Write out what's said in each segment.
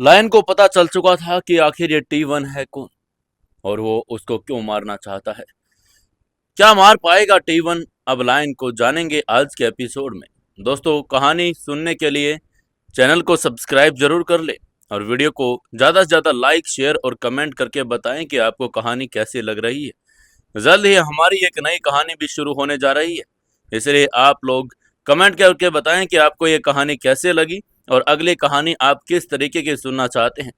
Lion को पता चल चुका था कि आखिर ये T1 है कौन और वो उसको क्यों मारना चाहता है। क्या मार पाएगा T1? अब लायन को जानेंगे आज के एपिसोड में। दोस्तों, कहानी सुनने के लिए चैनल को सब्सक्राइब जरूर कर ले और वीडियो को ज़्यादा से ज़्यादा लाइक, शेयर और कमेंट करके बताएं कि आपको कहानी कैसी लग रही है। जल्द ही हमारी एक नई कहानी भी शुरू होने जा रही है, इसलिए आप लोग कमेंट करके बताएं कि आपको ये कहानी कैसे लगी और अगली कहानी आप किस तरीके की सुनना चाहते हैं।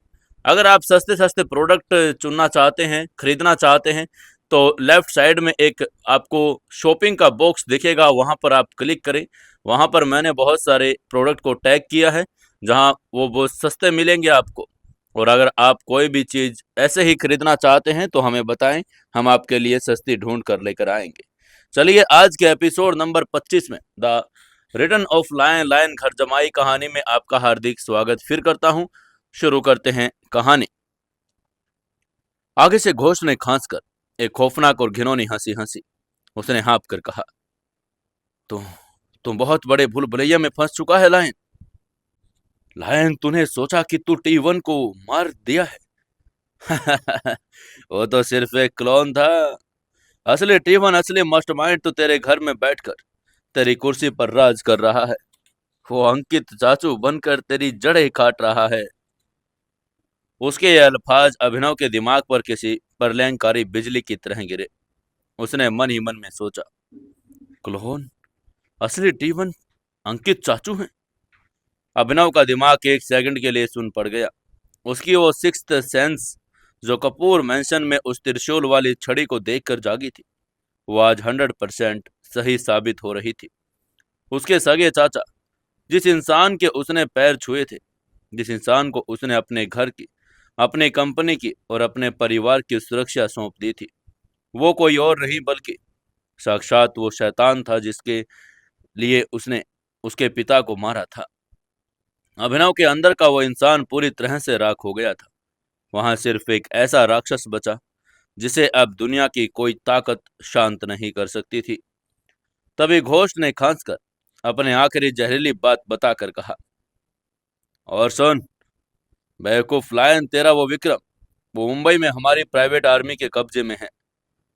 अगर आप सस्ते सस्ते प्रोडक्ट चुनना चाहते हैं, खरीदना चाहते हैं, तो लेफ्ट साइड में एक आपको शॉपिंग का बॉक्स दिखेगा, वहां पर आप क्लिक करें। वहां पर मैंने बहुत सारे प्रोडक्ट को टैग किया है, जहां वो बहुत सस्ते मिलेंगे आपको। और अगर आप कोई भी चीज़ ऐसे ही खरीदना चाहते हैं तो हमें बताएं, हम आपके लिए सस्ती ढूंढ कर लेकर आएंगे। चलिए, आज के एपिसोड नंबर 25 में the return of lion lion घर जमाई कहानी में आपका हार्दिक स्वागत फिर करता हूं। शुरू करते हैं कहानी। आगे से घोष ने खांसकर एक खौफनाक और घिनौनी हंसी हंसी। उसने हाँफ कर कहा, तो तुम बहुत बड़े भूल भुलैया में फंस चुका है लायन। लायन, तूने सोचा कि तू T1 को मार दिया है? वो तो सिर्फ एक क्लोन था। असली T1, असली मास्टरमाइंड तो तेरे घर में बैठकर तेरी कुर्सी पर राज कर रहा है। वो अंकित चाचू बनकर तेरी जड़ें काट रहा है। उसके ये अल्फाज अभिनव के दिमाग पर किसी प्रलयंकारी बिजली की तरह गिरे। उसने मन ही मन में सोचा, क्लोन? असली T1 अंकित चाचू हैं? अभिनव का दिमाग एक सेकंड के लिए सुन पड़ गया। उसकी वो सिक्स्थ सेंस जो कपूर मैंशन में उस त्रिशूल वाली छड़ी को देखकर जागी थी, वो आज 100% सही साबित हो रही थी। उसके सगे चाचा, जिस इंसान के उसने पैर छुए थे, जिस इंसान को उसने अपने घर की, अपनी कंपनी की और अपने परिवार की सुरक्षा सौंप दी थी, वो कोई और नहीं बल्कि साक्षात वो शैतान था जिसके लिए उसने उसके पिता को मारा था। अभिनव के अंदर का वो इंसान पूरी तरह से राख हो गया था। वहां सिर्फ एक ऐसा राक्षस बचा जिसे अब दुनिया की कोई ताकत शांत नहीं कर सकती थी। तभी घोष ने खांसकर अपने आखिरी जहरीली बात बताकर कहा, और सुन बेवकूफ लायन, तेरा वो विक्रम, वो मुंबई में हमारी प्राइवेट आर्मी के कब्जे में है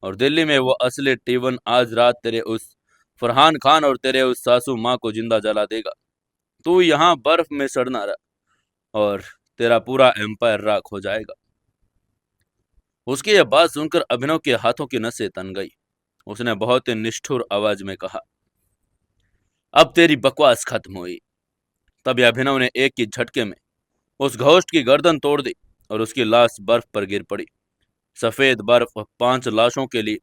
और दिल्ली में वो असली T1 आज रात तेरे उस फरहान खान और तेरे उस सासू माँ को जिंदा जला देगा। तू यहाँ बर्फ में सड़ना रहा और तेरा पूरा एम्पायर राख हो जाएगा। उसकी यह बात सुनकर अभिनव के हाथों की नसें तन गई। उसने बहुत ही निष्ठुर आवाज में कहा, अब तेरी बकवास खत्म हुई। तभी अभिनव ने एक ही झटके में उस घोस्ट की गर्दन तोड़ दी और उसकी लाश बर्फ पर गिर पड़ी। सफेद बर्फ 5 लाशों के लिए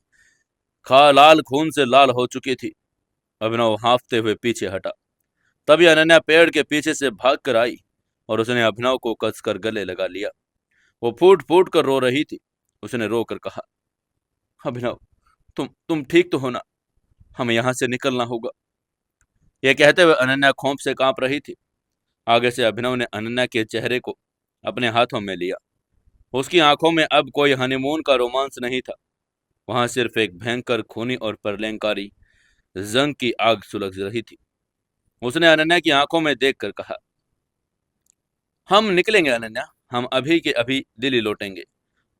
खा लाल खून से लाल हो चुकी थी। अभिनव हांफते हुए पीछे हटा। तभी अनन्या पेड़ के पीछे से भाग कर आई और उसने अभिनव को कसकर गले लगा लिया। वो फूट फूट कर रो रही थी। उसने रो कर कहा, अभिनव, तुम ठीक तो हो ना? हमें यहाँ से निकलना होगा। यह कहते हुए अनन्या खौफ से कांप रही थी। आगे से अभिनव ने अनन्या के चेहरे को अपने हाथों में लिया। उसकी आंखों में अब कोई हनीमून का रोमांस नहीं था। वहां सिर्फ एक भयंकर खूनी और प्रलयंकारी जंग की आग सुलग रही थी। उसने अनन्या की आंखों में देखकर कहा, हम निकलेंगे अनन्या, हम अभी के अभी दिल्ली लौटेंगे।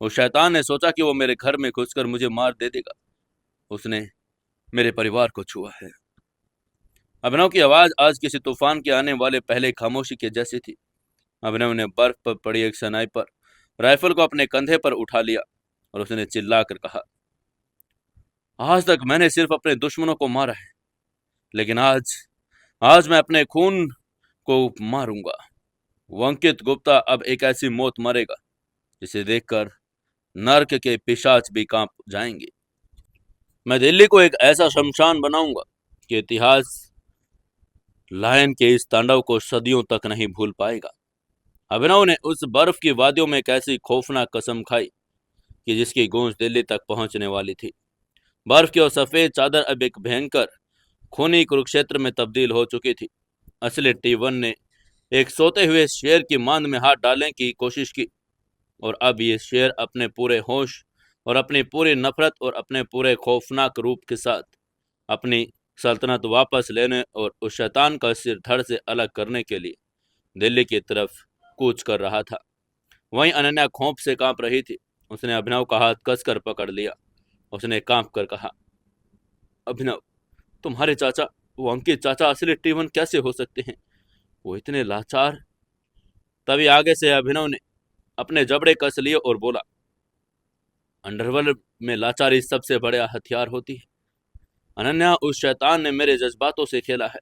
उस शैतान ने सोचा कि वो मेरे घर में घुसकर मुझे मार दे देगा। उसने मेरे परिवार को छुआ है। अभिनव की आवाज आज किसी तूफान के आने वाले पहले खामोशी के जैसी थी। अभिनव ने बर्फ पर पड़ी एक स्नाइपर राइफल को अपने कंधे पर उठा लिया और उसने चिल्लाकर कहा, आज तक मैंने सिर्फ अपने दुश्मनों को मारा है, लेकिन आज आज मैं अपने खून को मारूंगा। वो अंकित गुप्ता अब एक ऐसी मौत मरेगा जिसे देखकर नर्क के पिशाच भी कांप जाएंगे। मैं दिल्ली को एक ऐसा शमशान बनाऊंगा कि इतिहास लायन के इस तांडव को सदियों तक नहीं भूल पाएगा। अभिनव ने उस बर्फ की वादियों में एक ऐसी खौफनाक कसम खाई कि जिसकी गूंज दिल्ली तक पहुंचने वाली थी। बर्फ की और सफेद चादर अब एक भयंकर खूनी कुरुक्षेत्र में तब्दील हो चुकी थी। असली T1 ने एक सोते हुए शेर की मांद में हाथ डालने की कोशिश की और अब ये शेर अपने पूरे होश और अपनी पूरी नफरत और अपने पूरे खौफनाक रूप के साथ अपनी सल्तनत वापस लेने और उस शैतान का सिर धड़ से अलग करने के लिए दिल्ली की तरफ कूच कर रहा था। वहीं अनन्या खौफ से कांप रही थी। उसने अभिनव का हाथ कसकर पकड़ लिया। उसने कांप कर कहा, अभिनव, तुम्हारे चाचा, वो अंकित चाचा असली टीवन कैसे हो सकते हैं? वो इतने लाचार। तभी आगे से अभिनव ने अपने जबड़े कस लिए और बोला, अंडरवर्ल्ड में लाचारी सबसे बड़ा हथियार होती है। अनन्या, उस शैतान ने मेरे जज्बातों से खेला है।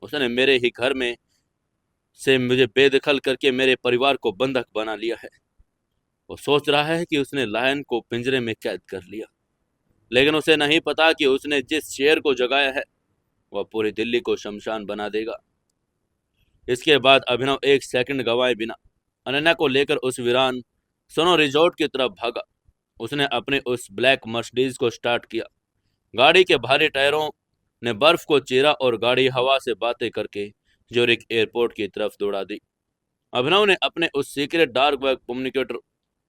उसने मेरे ही घर में से मुझे बेदखल करके मेरे परिवार को बंधक बना लिया है। वो सोच रहा है कि उसने लायन को पिंजरे में कैद कर लिया, लेकिन उसे नहीं पता कि उसने जिस शेर को जगाया है वह पूरी दिल्ली को शमशान बना देगा। इसके बाद अभिनव एक सेकंड गंवाए बिना अनन्या को लेकर उस वीरान सोनो रिजॉर्ट की तरफ भागा। उसने अपने उस ब्लैक मर्सिडीज को स्टार्ट किया। गाड़ी के भारी टायरों ने बर्फ को चीरा और गाड़ी हवा से बातें करके ज्यूरिख एयरपोर्ट की तरफ दौड़ा दी। अभिनव ने अपने उस सीक्रेट डार्क वेब कम्युनिकेटर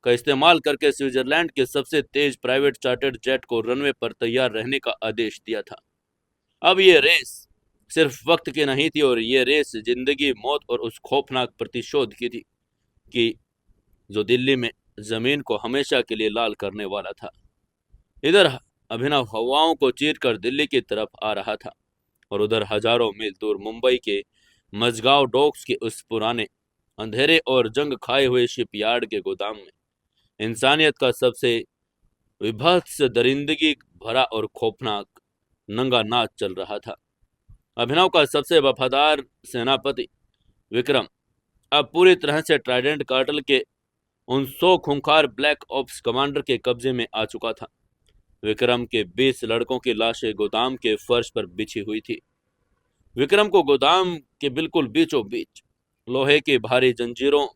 का इस्तेमाल करके स्विट्जरलैंड के सबसे तेज प्राइवेट चार्टर्ड जेट को रनवे पर तैयार रहने का आदेश दिया था। अब ये रेस सिर्फ वक्त की नहीं थी, और ये रेस जिंदगी, मौत और उस खौफनाक प्रतिशोध की थी कि जो दिल्ली में जमीन को हमेशा के लिए लाल करने वाला था। इधर अभिनव हवाओं को चीरकर दिल्ली की तरफ आ रहा था, और उधर हजारों मील दूर मुंबई के मझगांव डॉक्स के उस पुराने, अंधेरे और जंग खाए हुए शिपयार्ड के गोदाम में इंसानियत का सबसे विभत्स, दरिंदगी भरा और खौफनाक नंगा नाच चल रहा था। अभिनव का सबसे वफादार सेनापति विक्रम अब पूरी तरह से ट्राइडेंट कार्टेल के उन 100 खूंखार ब्लैक ऑप्स कमांडर के कब्जे में आ चुका था। विक्रम के 20 लड़कों की लाशें गोदाम के फर्श पर बिछी हुई थी। विक्रम को गोदाम के बिल्कुल बीचों बीच लोहे की भारी जंजीरों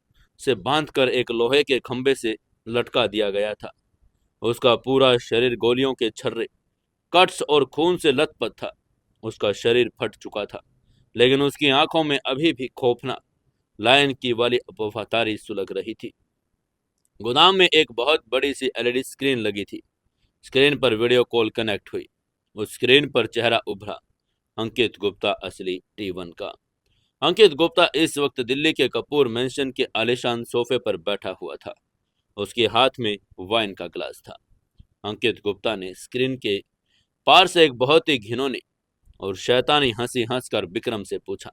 से बांधकर एक लोहे के खंभे से लटका दिया गया था। उसका पूरा शरीर गोलियों के छर्रे, कट्स और खून से लथपथ था। उसका शरीर फट चुका था, लेकिन उसकी आंखों में अभी भी खौफनाक लायन की वाली वफादारी सुलग रही थी। गोदाम में एक बहुत बड़ी सी एलईडी स्क्रीन लगी थी। स्क्रीन पर वीडियो कॉल कनेक्ट हुई। उस स्क्रीन पर चेहरा उभरा, अंकित गुप्ता, असली T1 का। अंकित गुप्ता इस वक्त दिल्ली के कपूर मेंशन के आलीशान सोफे पर बैठा हुआ था। उसके हाथ में वाइन का ग्लास था। अंकित गुप्ता ने स्क्रीन के पार से एक बहुत ही घिनौनी और शैतानी हंसी हंसकर विक्रम से पूछा,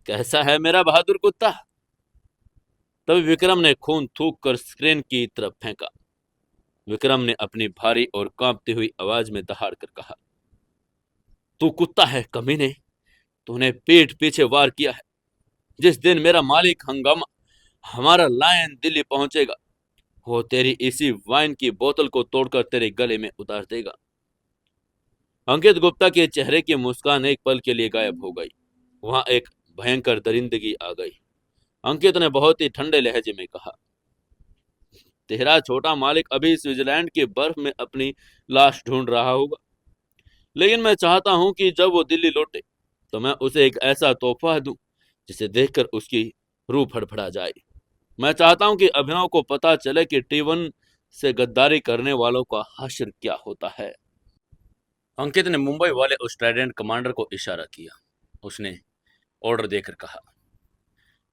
कैसा है मेरा बहादुर कुत्ता? तभी विक्रम ने खून थूक कर स्क्रीन की तरफ फेंका। विक्रम ने अपनी भारी और कांपती हुई आवाज में दहाड़ कर कहा, तू कुत्ता है कमीने, तूने पीठ पीछे वार किया है। जिस दिन मेरा मालिक हंगामा, हमारा लायन दिल्ली पहुंचेगा, वो तेरी इसी वाइन की बोतल को तोड़कर तेरे गले में उतार देगा। अंकित गुप्ता के चेहरे की मुस्कान एक पल के लिए गायब हो गई। वहां एक भयंकर दरिंदगी आ गई। अंकित ने बहुत ही ठंडे लहजे में कहा, तेरा छोटा मालिक अभी स्विट्जरलैंड के बर्फ में अपनी लाश ढूंढ रहा होगा, लेकिन मैं चाहता हूं कि जब वो दिल्ली लौटे तो मैं उसे एक ऐसा तोहफा दूं जिसे देखकर उसकी रूह फड़फड़ा जाए। मैं चाहता हूं कि अभिनव को पता चले कि T1 से गद्दारी करने वालों का हश्र क्या होता है। अंकित ने मुंबई वाले उस ट्राइडेंट कमांडर को इशारा किया। उसने ऑर्डर देकर कहा,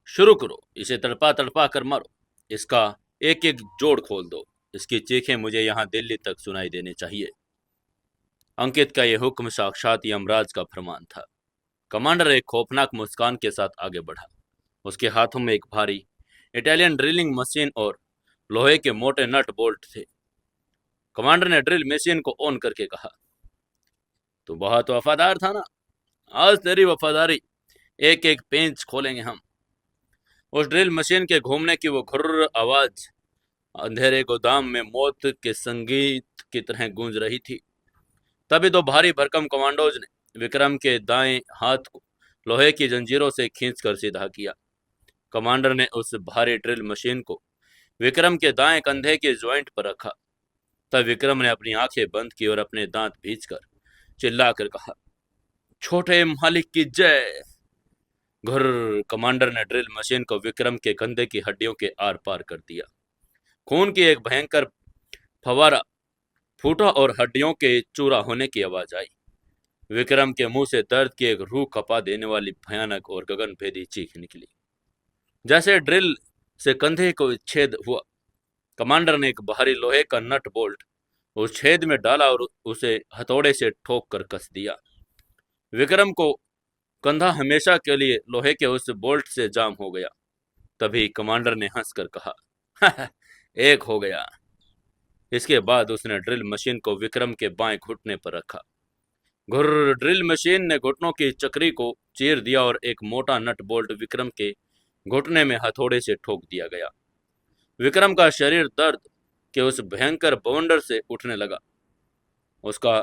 शुरू करो, इसे तड़पा तड़पा कर मारो, इसका एक एक जोड़ खोल दो, इसकी चीखें मुझे यहाँ दिल्ली तक सुनाई देने चाहिए। अंकित का यह हुक्म साक्षात यमराज का फरमान था। कमांडर एक खौफनाक मुस्कान के साथ आगे बढ़ा। उसके हाथों में एक भारी इटालियन ड्रिलिंग मशीन और लोहे के मोटे नट बोल्ट थे। कमांडर ने ड्रिल मशीन को ऑन करके कहा, तू बहुत वफादार था ना, आज तेरी वफादारी एक एक पेंच खोलेंगे हम। उस ड्रिल मशीन के घूमने की वो घुर्र आवाज अंधेरे गोदाम में मौत के संगीत की तरह गूंज रही थी। तभी दो भारी भरकम कमांडोज ने विक्रम के दाएं हाथ को लोहे की जंजीरों से खींचकर सीधा किया। कमांडर ने उस भारी ड्रिल मशीन को विक्रम के दाएं कंधे के ज्वाइंट पर रखा। तब विक्रम ने अपनी आंखें बंद की और अपने दांत भींचकर चिल्लाकर कहा, छोटे मालिक की जय। घुर। कमांडर ने ड्रिल मशीन को विक्रम के कंधे की हड्डियों के आर पार कर दिया। खून की एक भयंकर फवारा फूटा और हड्डियों के चूरा होने की आवाज आई। विक्रम के मुंह से दर्द की एक रूह खपा देने वाली भयानक और गगनभेदी चीख निकली। जैसे ड्रिल से कंधे को छेद हुआ, कमांडर ने एक भारी लोहे का नट बोल्ट उस छेद में डाला और उसे हथौड़े से ठोक कर कस दिया। विक्रम को कंधा हमेशा के लिए लोहे के उस बोल्ट से जाम हो गया। तभी कमांडर ने हंसकर कहा, एक हो गया। इसके बाद उसने ड्रिल मशीन को विक्रम के बाएं घुटने पर रखा। घुर्र, ड्रिल मशीन ने घुटनों की चक्री को चीर दिया और एक मोटा नट बोल्ट विक्रम के घुटने में हथौड़े से ठोक दिया गया। विक्रम का शरीर दर्द के उस भयंकर बवंडर से उठने लगा। उसका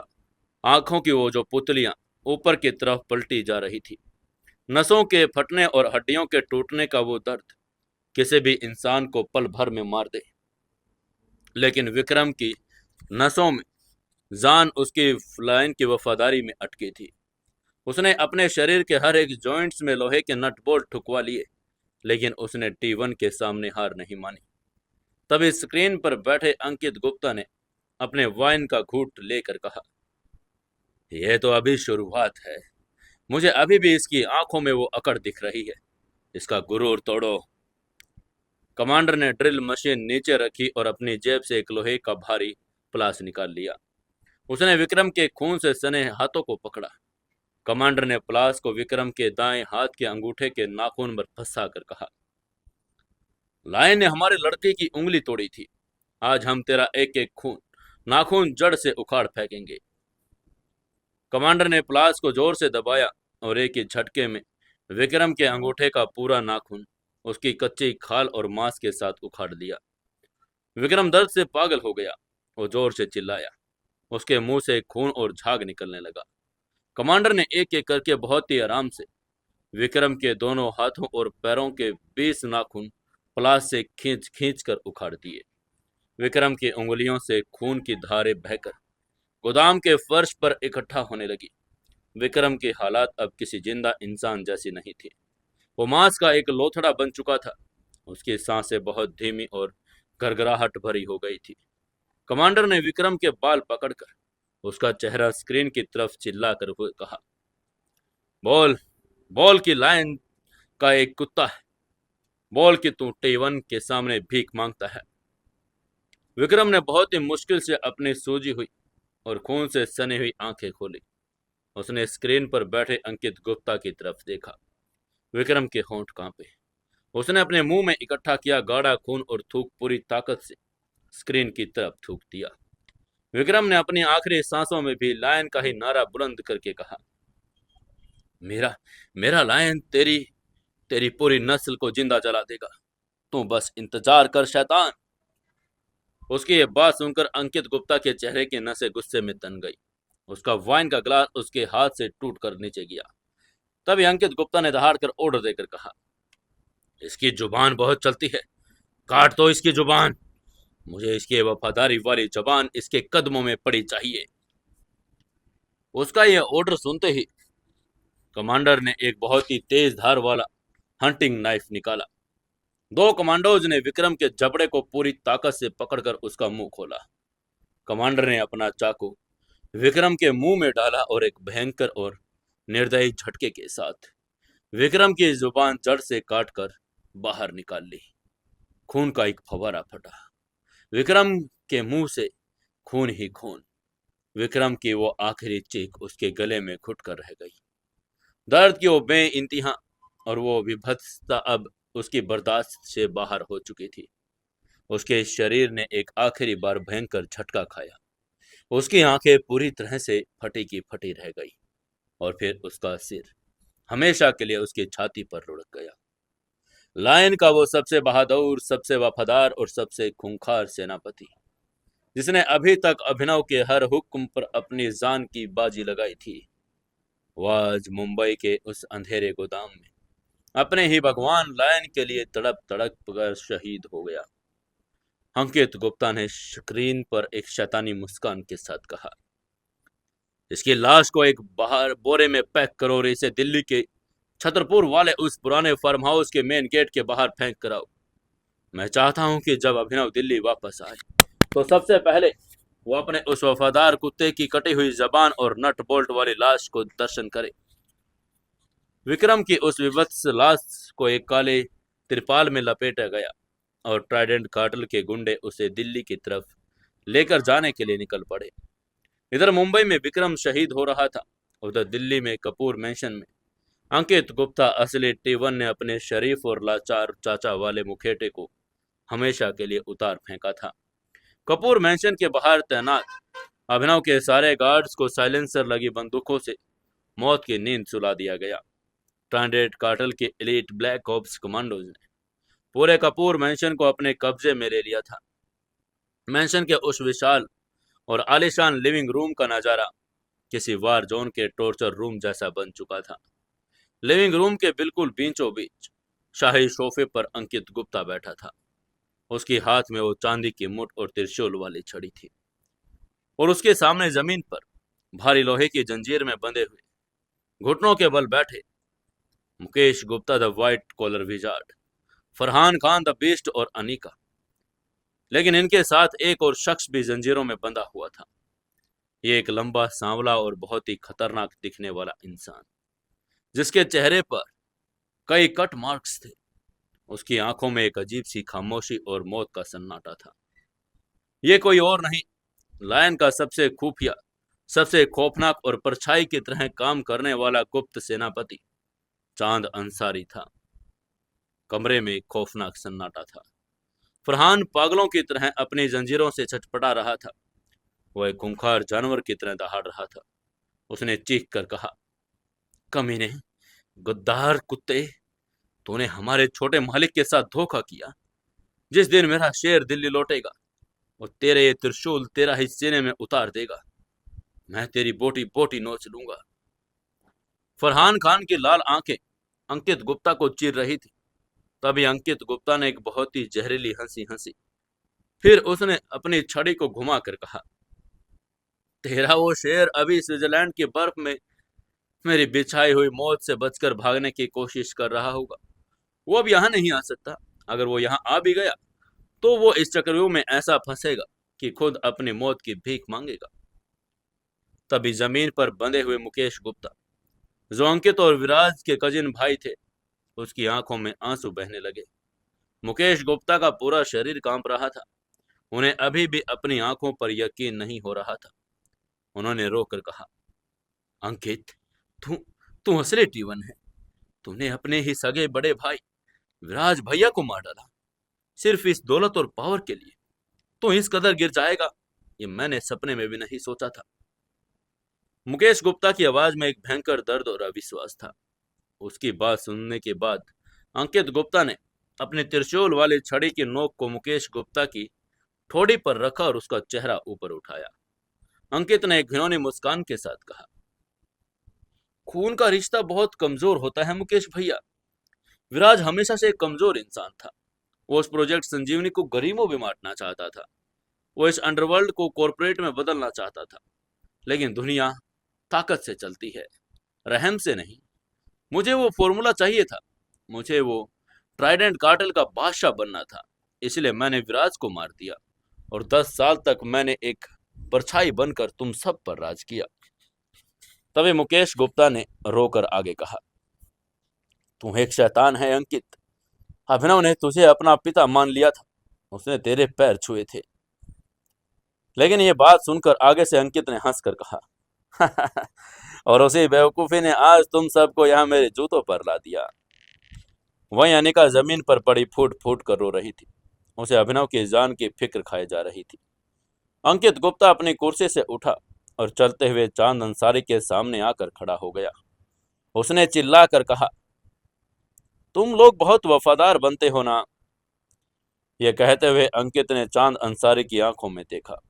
आंखों की वो जो पुतलियां ऊपर की तरफ पलटी जा रही थी। नसों के फटने और हड्डियों के टूटने का वो दर्द किसी भी इंसान को पल भर में मार दे, लेकिन विक्रम की नसों में जान उसकी फ्लाइन की वफादारी में अटकी थी। उसने अपने शरीर के हर एक जॉइंट्स में लोहे के नट बोल्ट ठुकवा लिए, लेकिन उसने T1 के सामने हार नहीं मानी। तभी स्क्रीन पर बैठे अंकित गुप्ता ने अपने वाइन का घूंट लेकर कहा, यह तो अभी शुरुआत है। मुझे अभी भी इसकी आंखों में वो अकड़ दिख रही है। इसका गुरूर तोड़ो। कमांडर ने ड्रिल मशीन नीचे रखी और अपनी जेब से एक लोहे का भारी प्लास निकाल लिया। उसने विक्रम के खून से सने हाथों को पकड़ा। कमांडर ने प्लास को विक्रम के दाएं हाथ के अंगूठे के नाखून पर फंसा कर कहा, लायन ने हमारे लड़के की उंगली तोड़ी थी। आज हम तेरा एक एक नाखून जड़ से उखाड़ फेंकेंगे। कमांडर ने प्लास को जोर से दबाया और एक ही झटके में विक्रम के अंगूठे का पूरा नाखून उसकी कच्ची खाल और मांस के साथ उखाड़ दिया। विक्रम दर्द से पागल हो गया। वो जोर से चिल्लाया। उसके मुंह से खून और झाग निकलने लगा। कमांडर ने एक एक करके बहुत ही आराम से विक्रम के दोनों हाथों और पैरों के 20 नाखून प्लास से खींच खींच कर उखाड़ दिए। विक्रम की उंगलियों से खून की धारें बहकर गोदाम के फर्श पर इकट्ठा होने लगी। विक्रम की हालात अब किसी जिंदा इंसान जैसी नहीं थी। वो मांस का एक लोथड़ा बन चुका था। उसकी सांसें बहुत धीमी और गड़गड़ाहट भरी हो गई थी। कमांडर ने विक्रम के बाल पकड़कर उसका चेहरा स्क्रीन की तरफ चिल्लाकर कहा, बोल, बोल कि लायन का एक कुत्ता है। बोल कि तू T1 के सामने भीख मांगता है। विक्रम ने बहुत ही मुश्किल से अपनी सूजी हुई और खून से सनी हुई आंखें खोली। उसने स्क्रीन पर बैठे अंकित गुप्ता की तरफ देखा। विक्रम के होंठ कांपे। उसने अपने मुंह में इकट्ठा किया गाढ़ा खून और थूक पूरी ताकत से स्क्रीन की तरफ थूक दिया। विक्रम ने अपनी आखिरी सांसों में भी लायन का ही नारा बुलंद करके कहा, मेरा मेरा लायन तेरी तेरी पूरी नस्ल को जिंदा जला देगा। तू बस इंतजार कर शैतान। उसकी ये बात सुनकर अंकित गुप्ता के चेहरे की नसें गुस्से में तन गई। उसका वाइन का गिलास उसके हाथ से टूट कर नीचे गिरा। तभी अंकित गुप्ता ने दहाड़ कर ऑर्डर देकर कहा, इसकी जुबान बहुत चलती है, काट दो इसकी जुबान। मुझे इसकी वफादारी वाली जुबान इसके कदमों में पड़ी चाहिए। उसका यह ऑर्डर सुनते ही कमांडर ने एक बहुत ही तेज धार वाला हंटिंग नाइफ निकाला। दो कमांडोज ने विक्रम के जबड़े को पूरी ताकत से पकड़कर उसका मुंह खोला। कमांडर ने अपना चाकू विक्रम के मुंह में डाला और एक भयंकर और निर्दयी झटके के साथ विक्रम की जुबान जड़ से काटकर बाहर निकाल ली। खून का एक फव्वारा फटा। विक्रम के मुंह से खून ही खून। विक्रम की वो आखिरी चीख उसके गले में घुटकर रह गई। दर्द की वो बेइंतहा और वो विभत्सता अब उसकी बर्दाश्त से बाहर हो चुकी थी। उसके शरीर ने एक आखिरी बार भयंकर झटका खाया। उसकी आंखें पूरी तरह से फटी की फटी रह गई और फिर उसका सिर हमेशा के लिए उसकी छाती पर लुढ़क गया। लायन का वो सबसे बहादुर, सबसे वफादार और सबसे खूंखार सेनापति, जिसने अभी तक अभिनव के हर हुक्म पर अपनी जान की बाजी लगाई थी, वो आज मुंबई के उस अंधेरे गोदाम में अपने ही भगवान लायन के लिए तड़प तड़प कर शहीद हो गया। अंकित गुप्ता ने स्क्रीन पर एक शैतानी मुस्कान के साथ कहा, इसकी लाश को एक बाहर बोरे में पैक करो और इसे दिल्ली के छतरपुर वाले उस पुराने फार्म हाउस के मेन गेट के बाहर फेंक कर आओ। मैं चाहता हूं कि जब अभिनव दिल्ली वापस आए तो सबसे पहले वो अपने उस वफादार कुत्ते की कटी हुई जबान और नट बोल्ट वाली लाश को दर्शन करे। विक्रम की उस विवत्स लाश को एक काले तिरपाल में लपेटा गया और ट्राइडेंट कार्टल के गुंडे उसे दिल्ली की तरफ लेकर जाने के लिए निकल पड़े। इधर मुंबई में विक्रम शहीद हो रहा था, उधर दिल्ली में कपूर मैंशन में अंकित गुप्ता असली T1 ने अपने शरीफ और लाचार चाचा वाले मुखेटे को हमेशा के लिए उतार फेंका था। कपूर मैंशन के बाहर तैनात अभिनव के सारे गार्ड्स को साइलेंसर लगी बंदूकों से मौत की नींद सुला दिया गया। ट्राइडेंट कार्टल के एलीट ब्लैक ऑप्स कमांडोज ने पूरे कपूर मैंशन को अपने कब्जे में ले लिया था। मैंशन के उस विशाल और आलीशान लिविंग रूम का नजारा किसी वार जोन के टॉर्चर रूम जैसा बन चुका था। लिविंग रूम के बिल्कुल बीचों बीच शाही सोफे पर अंकित गुप्ता बैठा था। उसके हाथ में वो चांदी की मुठ और त्रिशूल वाली छड़ी थी और उसके सामने जमीन पर भारी लोहे की जंजीर में बंधे हुए घुटनों के बल बैठे Mukesh Gupta the white collar wizard, Farhan Khan the beast और अनिका। लेकिन इनके साथ एक और शख्स भी जंजीरों में बंधा हुआ था। ये एक लंबा, सांवला और बहुत ही खतरनाक दिखने वाला इंसान, जिसके चेहरे पर कई कट मार्क्स थे। उसकी आंखों में एक अजीब सी खामोशी और मौत का सन्नाटा था। ये कोई और नहीं, लायन का सबसे खुफिया, सबसे खौफनाक और परछाई की तरह काम करने वाला गुप्त सेनापति चांद अंसारी था। कमरे में एक खौफनाक सन्नाटा था। फरहान पागलों की तरह अपनी जंजीरों से छटपटा रहा था। वह एक खूंखार जानवर की तरह दहाड़ रहा था। उसने चीख कर कहा, कमीने, गद्दार कुत्ते, तूने हमारे छोटे मालिक के साथ धोखा किया। जिस दिन मेरा शेर दिल्ली लौटेगा और तेरे ये त्रिशूल तेरा ही सीने में उतार देगा, मैं तेरी बोटी बोटी नोच लूंगा। फरहान खान की लाल आंखें अंकित गुप्ता को चीर रही थी। तभी अंकित गुप्ता ने एक बहुत ही जहरीली हंसी हंसी। फिर उसने अपनी छड़ी को घुमा कर कहा, तेरा वो शेर अभी स्विट्जरलैंड की बर्फ में मेरी बिछाई हुई मौत से बचकर भागने की कोशिश कर रहा होगा। वो अब यहाँ नहीं आ सकता। अगर वो यहाँ आ भी गया तो वो इस चक्रव्यूह में ऐसा फंसेगा कि खुद अपनी मौत की भीख मांगेगा। तभी जमीन पर बंधे हुए मुकेश गुप्ता, जो अंकित और विराज के कजिन भाई थे, उसकी आंखों में आंसू बहने लगे। मुकेश गुप्ता का पूरा शरीर कांप रहा था। उन्हें अभी भी अपनी आंखों पर यकीन नहीं हो रहा था। उन्होंने रोकर कहा, अंकित, तू तू असली T1 है। तूने अपने ही सगे बड़े भाई विराज भैया को मार डाला, सिर्फ इस दौलत और पावर के लिए। तू इस कदर गिर जाएगा, ये मैंने सपने में भी नहीं सोचा था। मुकेश गुप्ता की आवाज में एक भयंकर दर्द और अविश्वास था। उसकी बात सुनने के बाद अंकित गुप्ता ने अपने त्रिशूल वाली छड़ी की नोक को मुकेश गुप्ता की ठोड़ी पर रखा और उसका चेहरा ऊपर उठाया। अंकित ने एक घिनौनी मुस्कान के साथ कहा, खून का रिश्ता बहुत कमजोर होता है मुकेश भैया। विराज हमेशा से एक कमजोर इंसान था। वो उस प्रोजेक्ट संजीवनी को गरीबों में बांटना चाहता था। वो इस अंडरवर्ल्ड को कॉरपोरेट में बदलना चाहता था। लेकिन दुनिया ताकत से चलती है, रहम से नहीं। मुझे वो फॉर्मूला चाहिए था। मुझे वो ट्राइडेंट कार्टेल का बादशाह बनना था। इसलिए मैंने विराज को मार दिया और 10 साल तक मैंने एक परछाई बनकर तुम सब पर राज किया। तभी मुकेश गुप्ता ने रोकर आगे कहा, तू एक शैतान है अंकित। अभिनव ने तुझे अपना पिता मान लिया था। उसने तेरे पैर छुए थे। लेकिन ये बात सुनकर आगे से अंकित ने हंसकर कहा, और उसी बेवकूफी ने आज तुम सबको यहाँ मेरे जूतों पर ला दिया। वहीं अनिका जमीन पर पड़ी फूट फूट कर रो रही थी। उसे अभिनव की जान की फिक्र खाई जा रही थी। अंकित गुप्ता अपनी कुर्सी से उठा और चलते हुए चांद अंसारी के सामने आकर खड़ा हो गया। उसने चिल्लाकर कहा, तुम लोग बहुत वफादार बनते हो ना। यह कहते हुए अंकित ने चांद अंसारी की आंखों में देखा,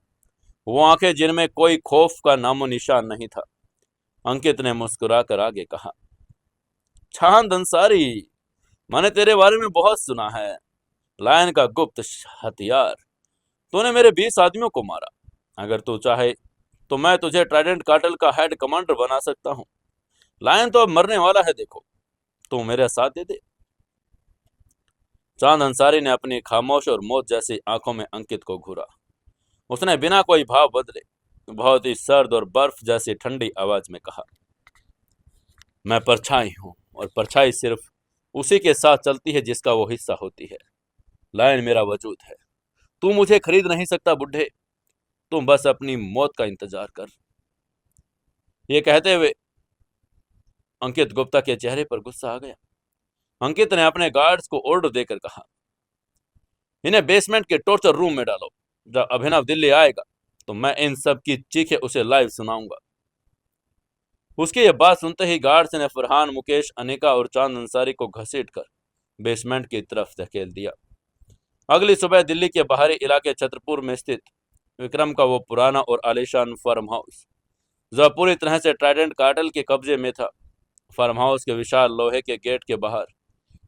वो आंखें जिनमें कोई खौफ का नामो निशान नहीं था। अंकित ने मुस्कुराकर आगे कहा, चांद अंसारी, मैंने तेरे बारे में बहुत सुना है। लायन का गुप्त हथियार। तूने मेरे 20 आदमियों को मारा। अगर तू चाहे तो मैं तुझे ट्राइडेंट कार्टेल का हेड कमांडर बना सकता हूँ। लायन तो अब मरने वाला है, देखो, तू मेरे साथ दे दे। चांद अंसारी ने अपनी खामोश और मौत जैसी आंखों में अंकित को घूरा। उसने बिना कोई भाव बदले बहुत ही सर्द और बर्फ जैसी ठंडी आवाज में कहा, मैं परछाई हूं और परछाई सिर्फ उसी के साथ चलती है जिसका वो हिस्सा होती है। लायन मेरा वजूद है। तू मुझे खरीद नहीं सकता बुढ़े, तुम बस अपनी मौत का इंतजार कर। ये कहते हुए अंकित गुप्ता के चेहरे पर गुस्सा आ गया। अंकित ने अपने गार्ड्स को ऑर्डर देकर कहा, इन्हें बेसमेंट के टॉर्चर रूम में डालो। जब अभिनव दिल्ली आएगा तो मैं इन सब की चीखें उसे लाइव सुनाऊंगा। उसकी यह बात सुनते ही गार्ड्स ने फरहान, मुकेश, अनिका और चांद अंसारी को घसीटकर बेसमेंट की तरफ धकेल दिया। अगली सुबह दिल्ली के बाहरी इलाके छतरपुर में स्थित विक्रम का वो पुराना और आलीशान फार्म हाउस, जो पूरी तरह से ट्राइडेंट कार्टेल के कब्जे में था। फार्म हाउस के विशाल लोहे के गेट के बाहर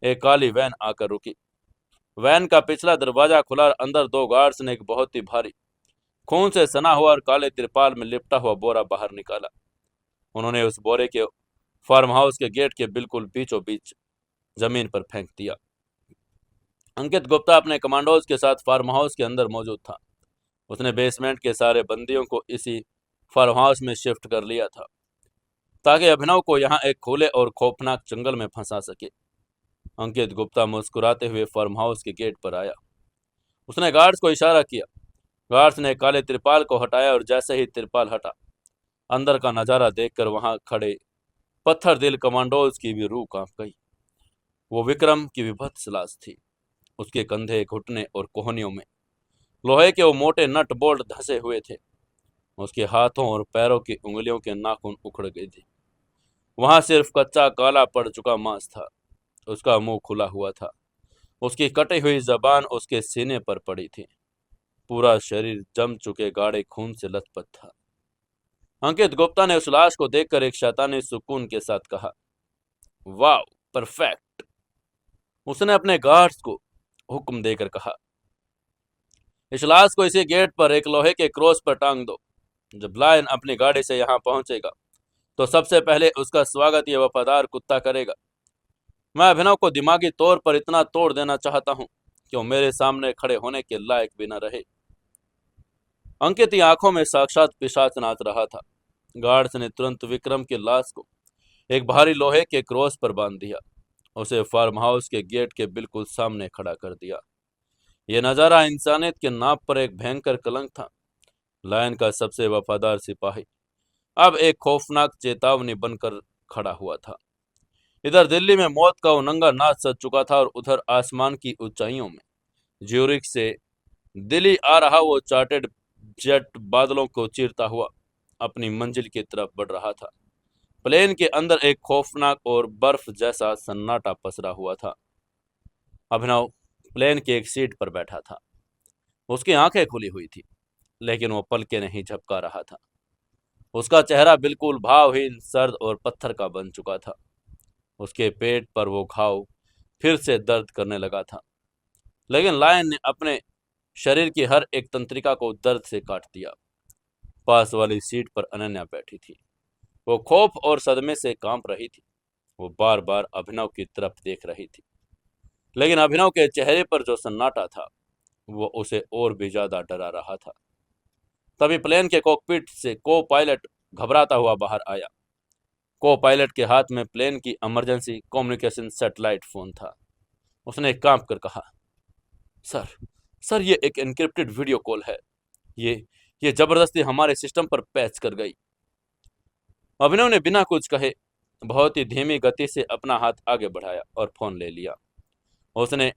एक काली वैन आकर रुकी। वैन का पिछला दरवाजा खुला और अंदर दो गार्ड्स ने एक बहुत ही भारी, खून से सना हुआ और काले तिरपाल में लिपटा हुआ बोरा बाहर निकाला। उन्होंने उस बोरे के फार्म हाउस के गेट के बिल्कुल बीचों बीच जमीन पर फेंक दिया। अंकित गुप्ता अपने कमांडोज के साथ फार्म हाउस के अंदर मौजूद था। उसने बेसमेंट के सारे बंदियों को इसी फार्म हाउस में शिफ्ट कर लिया था, ताकि अभिनव को यहाँ एक खुले और खौफनाक जंगल में फंसा सके। अंकित गुप्ता मुस्कुराते हुए फार्म हाउस के गेट पर आया। उसने गार्ड्स को इशारा किया। गार्ड्स ने काले तिरपाल को हटाया और जैसे ही तिरपाल हटा, अंदर का नजारा देखकर वहां खड़े पत्थर दिल कमांडोज की भी रूह कांप गई। वो विक्रम की विभत्स लाश थी। उसके कंधे, घुटने और कोहनियों में लोहे के वो मोटे नट बोल्ट धंसे हुए थे। उसके हाथों और पैरों की उंगलियों के नाखून उखड़ गए थे। वहां सिर्फ कच्चा काला पड़ चुका मांस था। उसका मुंह खुला हुआ था। उसकी कटी हुई जबान उसके सीने पर पड़ी थी। पूरा शरीर जम चुके गाढ़े खून से लथपथ था। अंकित गुप्ता ने उस लाश को देखकर एक शैतानी सुकून के साथ कहा, वाह, परफेक्ट। उसने अपने गार्ड्स को हुक्म देकर कहा, इस लाश को इसी गेट पर एक लोहे के क्रॉस पर टांग दो। जब लायन अपनी गाड़ी से यहाँ पहुंचेगा तो सबसे पहले उसका स्वागत ये वफादार कुत्ता करेगा। मैं अभिनव को दिमागी तौर पर इतना तोड़ देना चाहता हूं कि वो मेरे सामने खड़े होने के लायक भी न रहे। अंकित की आंखों में साक्षात पिशाच नाच रहा था। गार्ड्स ने तुरंत विक्रम की लाश को एक भारी लोहे के क्रॉस पर बांध दिया। उसे फार्म हाउस के गेट के बिल्कुल सामने खड़ा कर दिया। यह नजारा इंसानियत के नाप पर एक भयंकर कलंक था। लायन का सबसे वफादार सिपाही अब एक खौफनाक चेतावनी बनकर खड़ा हुआ था। इधर दिल्ली में मौत का उनंगा नाच सज चुका था और उधर आसमान की ऊंचाइयों में ज्यूरिख से दिल्ली आ रहा वो चार्टेड जेट बादलों को चीरता हुआ अपनी मंजिल की तरफ बढ़ रहा था। प्लेन के अंदर एक खौफनाक और बर्फ जैसा सन्नाटा पसरा हुआ था। अभिनव प्लेन की एक सीट पर बैठा था। उसकी आंखें खुली हुई थी, लेकिन वो पलकें नहीं झपका रहा था। उसका चेहरा बिल्कुल भावहीन, सर्द और पत्थर का बन चुका था। उसके पेट पर वो घाव फिर से दर्द करने लगा था, लेकिन लायन ने अपने शरीर की हर एक तंत्रिका को दर्द से काट दिया। पास वाली सीट पर अनन्या बैठी थी। वो खौफ और सदमे से कांप रही थी। वो बार बार अभिनव की तरफ देख रही थी, लेकिन अभिनव के चेहरे पर जो सन्नाटा था वो उसे और भी ज्यादा डरा रहा था। तभी प्लेन के कॉकपिट से को पायलट घबराता हुआ बाहर आया। को पायलट के हाथ में प्लेन की इमरजेंसी कम्युनिकेशन सैटेलाइट फोन था। उसने कांप कर कहा, सर ये एक एन्क्रिप्टेड वीडियो कॉल है। ये जबरदस्ती हमारे सिस्टम पर पैच कर गई। अभिनव ने बिना कुछ कहे बहुत ही धीमी गति से अपना हाथ आगे बढ़ाया और फोन ले लिया। उसने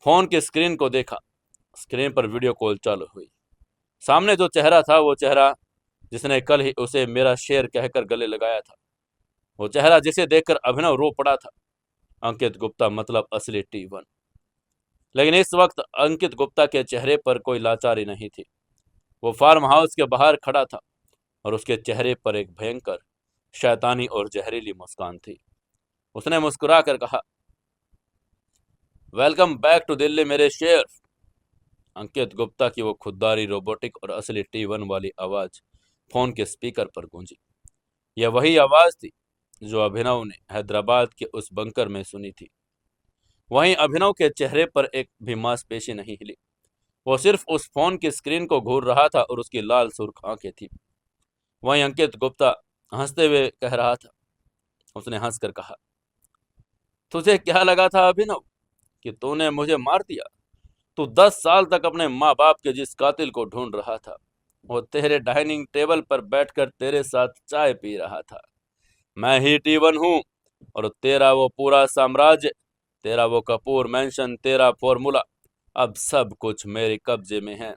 फोन की स्क्रीन को देखा। स्क्रीन पर वीडियो कॉल चालू हुई। सामने जो चेहरा था वो चेहरा जिसने कल ही उसे मेरा शेर कहकर गले लगाया था। वो चेहरा जिसे देखकर अभिनव रो पड़ा था। अंकित गुप्ता, मतलब असली T1। लेकिन इस वक्त अंकित गुप्ता के चेहरे पर कोई लाचारी नहीं थी। वो फार्म हाउस के बाहर खड़ा था और उसके चेहरे पर एक भयंकर, शैतानी और जहरीली मुस्कान थी। उसने मुस्कुरा कर कहा, वेलकम बैक टू दिल्ली मेरे शेर। अंकित गुप्ता की वो खुददारी, रोबोटिक और असली T1 वाली आवाज फोन के स्पीकर पर गूंजी। यह वही आवाज थी जो अभिनव ने हैदराबाद के उस बंकर में सुनी थी। वहीं अभिनव के चेहरे पर एक भी मांसपेशी नहीं हिली। वो सिर्फ उस फोन की स्क्रीन को घूर रहा था और उसकी लाल सुर्ख आंखें थी। वहीं अंकित गुप्ता हंसते हुए कह रहा था। उसने हंसकर कहा, तुझे क्या लगा था अभिनव कि तूने मुझे मार दिया? तू 10 साल तक अपने माँ बाप के जिस कातिल को ढूंढ रहा था, वो तेरे डाइनिंग टेबल पर बैठकर तेरे साथ चाय पी रहा था। मैं ही T1 हूँ, और तेरा वो पूरा साम्राज्य, तेरा वो कपूर मैंशन, तेरा फॉर्मूला, अब सब कुछ मेरे कब्जे में है।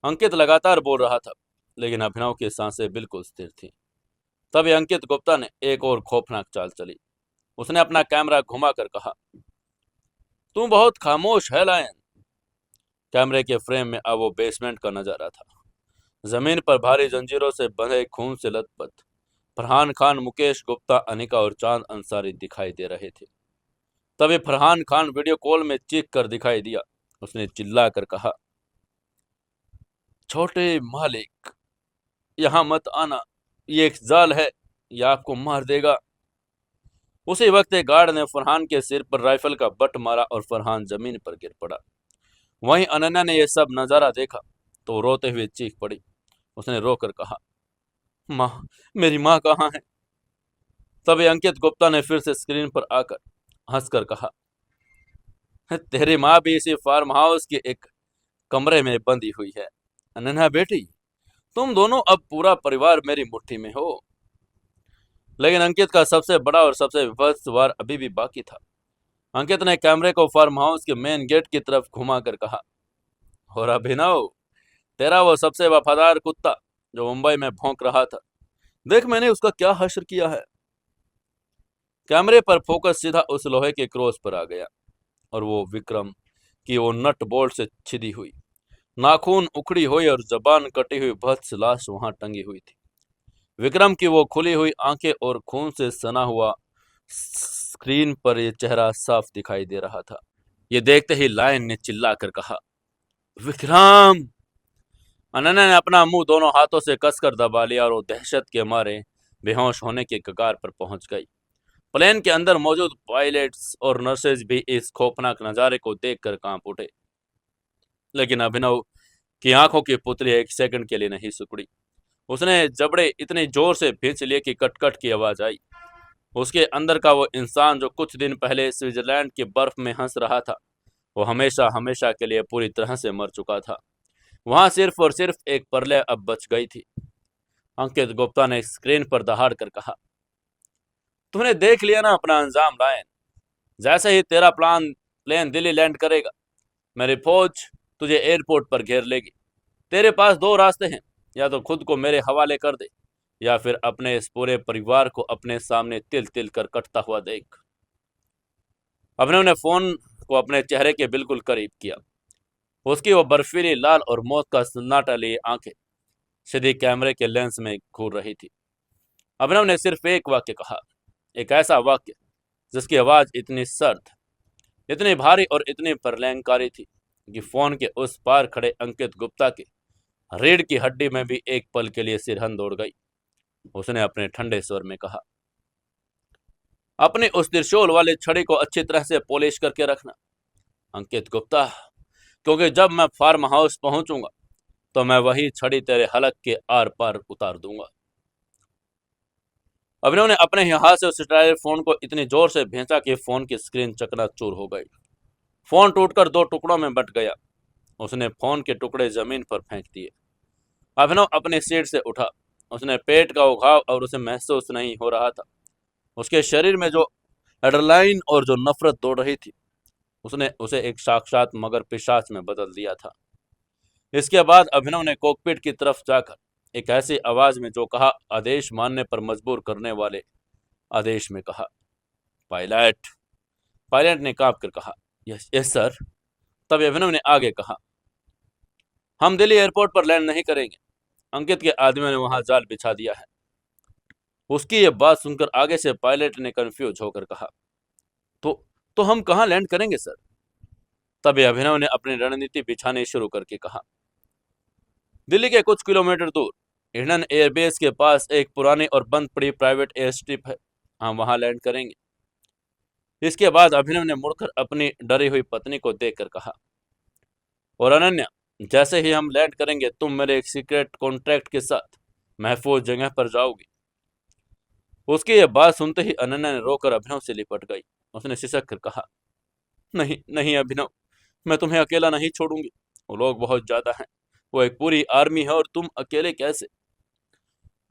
अंकित लगातार बोल रहा था, लेकिन अभिनव की सांसें बिल्कुल स्थिर थी। तभी अंकित गुप्ता ने एक और खौफनाक चाल चली। उसने अपना कैमरा घुमाकर कहा, तू बहुत खामोश है लायन। कैमरे के फ्रेम में अब वो बेसमेंट का नजारा था। जमीन पर भारी जंजीरों से बंधे खून से लथपथ फरहान खान, मुकेश गुप्ता, अनिका और चांद अंसारी दिखाई दे रहे थे। तभी फरहान खान वीडियो कॉल में चीख कर दिखाई दिया। उसने चिल्ला कर कहा, छोटे मालिक, यहाँ मत आना, ये एक जाल है, ये आपको मार देगा। उसी वक्त एक गार्ड ने फरहान के सिर पर राइफल का बट मारा और फरहान जमीन पर गिर पड़ा। वहीं अनन्या ने यह सब नजारा देखा तो रोते हुए चीख पड़ी। उसने रोकर कहा, माँ, मेरी माँ कहाँ है? तभी अंकित गुप्ता ने फिर से स्क्रीन पर आकर हंसकर कहा, तेरी माँ भी इसी फार्म हाउस के एक कमरे में बंधी हुई है। अनन्या बेटी, तुम दोनों अब पूरा परिवार मेरी मुट्ठी में हो। लेकिन अंकित का सबसे बड़ा और सबसे विभत्स वार अभी भी बाकी था। अंकित ने कैमरे को फार्म हाउस के मेन गेट की तरफ घुमाकर कहा, और अभिनव, तेरा वो सबसे वफादार कुत्ता जो मुंबई में भौंक रहा था, देख मैंने उसका क्या हश्र किया है। कैमरे पर फोकस सीधा उस लोहे के क्रॉस पर आ गया और वो विक्रम की वो नट बोल्ट से छिदी हुई, नाखून उखड़ी हुई और जबान कटी हुई भत्स लाश वहां टंगी हुई थी। विक्रम की वो खुली हुई आंखें और खून से सना हुआ स्क्रीन पर ये चेहरा साफ दिखाई दे रहा था। ये देखते ही लायन ने चिल्लाकर कहा, विक्रम! अनन्या ने अपना मुंह दोनों हाथों से कसकर दबा लिया और वो दहशत के मारे बेहोश होने के कगार पर पहुंच गई। प्लेन के अंदर मौजूद पायलट्स और नर्सेज भी इस खौफनाक नजारे को देखकर कांप उठे। लेकिन अभिनव की आंखों की पुतली एक सेकंड के लिए नहीं सिकुड़ी। उसने जबड़े इतने जोर से भींच लिए कि कटकट की आवाज आई। उसके अंदर का वो इंसान जो कुछ दिन पहले स्विट्जरलैंड की बर्फ में हंस रहा था, वो हमेशा हमेशा के लिए पूरी तरह से मर चुका था। वहां सिर्फ और सिर्फ एक परले अब बच गई थी। अंकित गुप्ता ने स्क्रीन पर दहाड़ कर कहा, तूने देख लिया ना अपना अंजाम लायन। जैसे ही तेरा प्लेन दिल्ली लैंड करेगा, मेरी फौज तुझे एयरपोर्ट पर घेर लेगी। तेरे पास दो रास्ते हैं, या तो खुद को मेरे हवाले कर दे, या फिर अपने इस पूरे परिवार को अपने सामने तिल तिल कर कटता हुआ देख। अभिनव ने फोन को अपने चेहरे के बिल्कुल करीब किया। उसकी वो बर्फीली लाल और मौत का सन्नाटा लिए आंखें सीधी कैमरे के लेंस में घूर रही थी। अभिनव ने सिर्फ एक वाक्य कहा, एक ऐसा वाक्य जिसकी आवाज इतनी सर्द, इतनी भारी और इतनी प्रलयंकारी थी कि फोन के उस पार खड़े अंकित गुप्ता की रीढ़ की हड्डी में भी एक पल के लिए सिरहन दौड़ गई। उसने अपने ठंडे स्वर में कहा, अपनी उस त्रिशूल वाली छड़ी को अच्छी तरह से पॉलिश करके रखना अंकित गुप्ता, क्योंकि जब मैं फार्म हाउस पहुंचूंगा तो मैं वही छड़ी तेरे हलक के आर पार उतार दूंगा। अभिनव ने अपने ही हाथ से उस स्टाइल फोन को इतनी जोर से भेजा कि फोन की स्क्रीन चकनाचूर हो गई। फोन टूटकर दो टुकड़ों में बट गया। उसने फोन के टुकड़े जमीन पर फेंक दिए। अभिनव अपनी सीट से उठा। उसने पेट का घाव और उसे महसूस नहीं हो रहा था। उसके शरीर में जो एड्रेनालाइन और जो नफरत दौड़ रही थी, उसने उसे एक साक्षात मगर पिशाच में बदल दिया था। इसके बाद अभिनव ने कॉकपिट की तरफ जाकर एक ऐसी आवाज में जो कहा आदेश मानने पर मजबूर करने वाले आदेश में कहा, पायलट। पायलट ने कांप कर कहा, यस यस सर। तब अभिनव ने आगे कहा, हम दिल्ली एयरपोर्ट पर लैंड नहीं करेंगे। अंकित के आदमियों ने वहां जाल बिछा दिया है। उसकी ये बात सुनकर आगे से पायलट ने कंफ्यूज होकर कहा, तो तो हम कहां लैंड करेंगे सर? तभी अभिनव ने अपनी रणनीति बिछानी शुरू करके कहा, दिल्ली के कुछ किलोमीटर दूर हिंडन एयरबेस के पास एक पुरानी और बंद पड़ी प्राइवेट एयर स्ट्रिप है, हम वहां लैंड करेंगे। इसके बाद अभिनव ने मुड़कर अपनी डरी हुई पत्नी को देखकर कहा, और अनन्या, जैसे ही हम लैंड करेंगे तुम मेरे एक सीक्रेट कॉन्ट्रैक्ट के साथ महफूज जगह पर जाओगी। उसकी यह बात सुनते ही अनन्या ने रोकर अभिनव से लिपट गई। उसने सिसक कर कहा, नहीं नहीं अभिनव, मैं तुम्हें अकेला नहीं छोड़ूंगी। वो लोग बहुत ज्यादा हैं, वो एक पूरी आर्मी है, और तुम अकेले कैसे?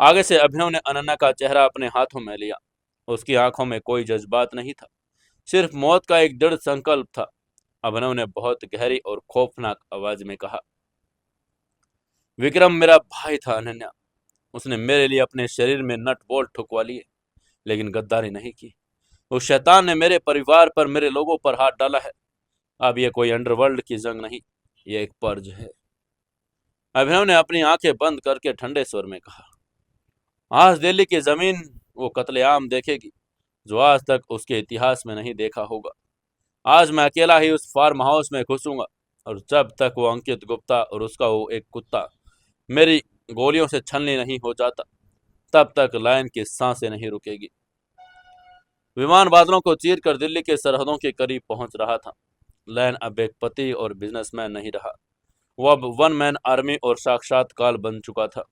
आगे से अभिनव ने अनन्या का चेहरा अपने हाथों में लिया। उसकी आंखों में कोई जज्बात नहीं था, सिर्फ मौत का एक दृढ़ संकल्प था। अभिनव ने बहुत गहरी और खौफनाक आवाज में कहा, विक्रम मेरा भाई था अनन्या। उसने मेरे लिए अपने शरीर में नट बोल्ट ठुकवा लिए, लेकिन गद्दारी नहीं की। उस शैतान ने मेरे परिवार पर, मेरे लोगों पर हाथ डाला है। अब यह कोई अंडरवर्ल्ड की जंग नहीं, यह एक पर्ज है। अभिनव ने अपनी आंखें बंद करके ठंडे स्वर में कहा, आज दिल्ली की जमीन वो कत्लेआम देखेगी जो आज तक उसके इतिहास में नहीं देखा होगा। आज मैं अकेला ही उस फार्म हाउस में घुसूंगा, और जब तक वो अंकित गुप्ता और उसका वो एक कुत्ता मेरी गोलियों से छलनी नहीं हो जाता, तब तक लायन की सांसें नहीं रुकेगी। विमान बादलों को चीर कर दिल्ली के सरहदों के करीब पहुंच रहा था। लायन अब एक पति और बिजनेसमैन नहीं रहा, वो अब वन मैन आर्मी और साक्षात काल बन चुका था।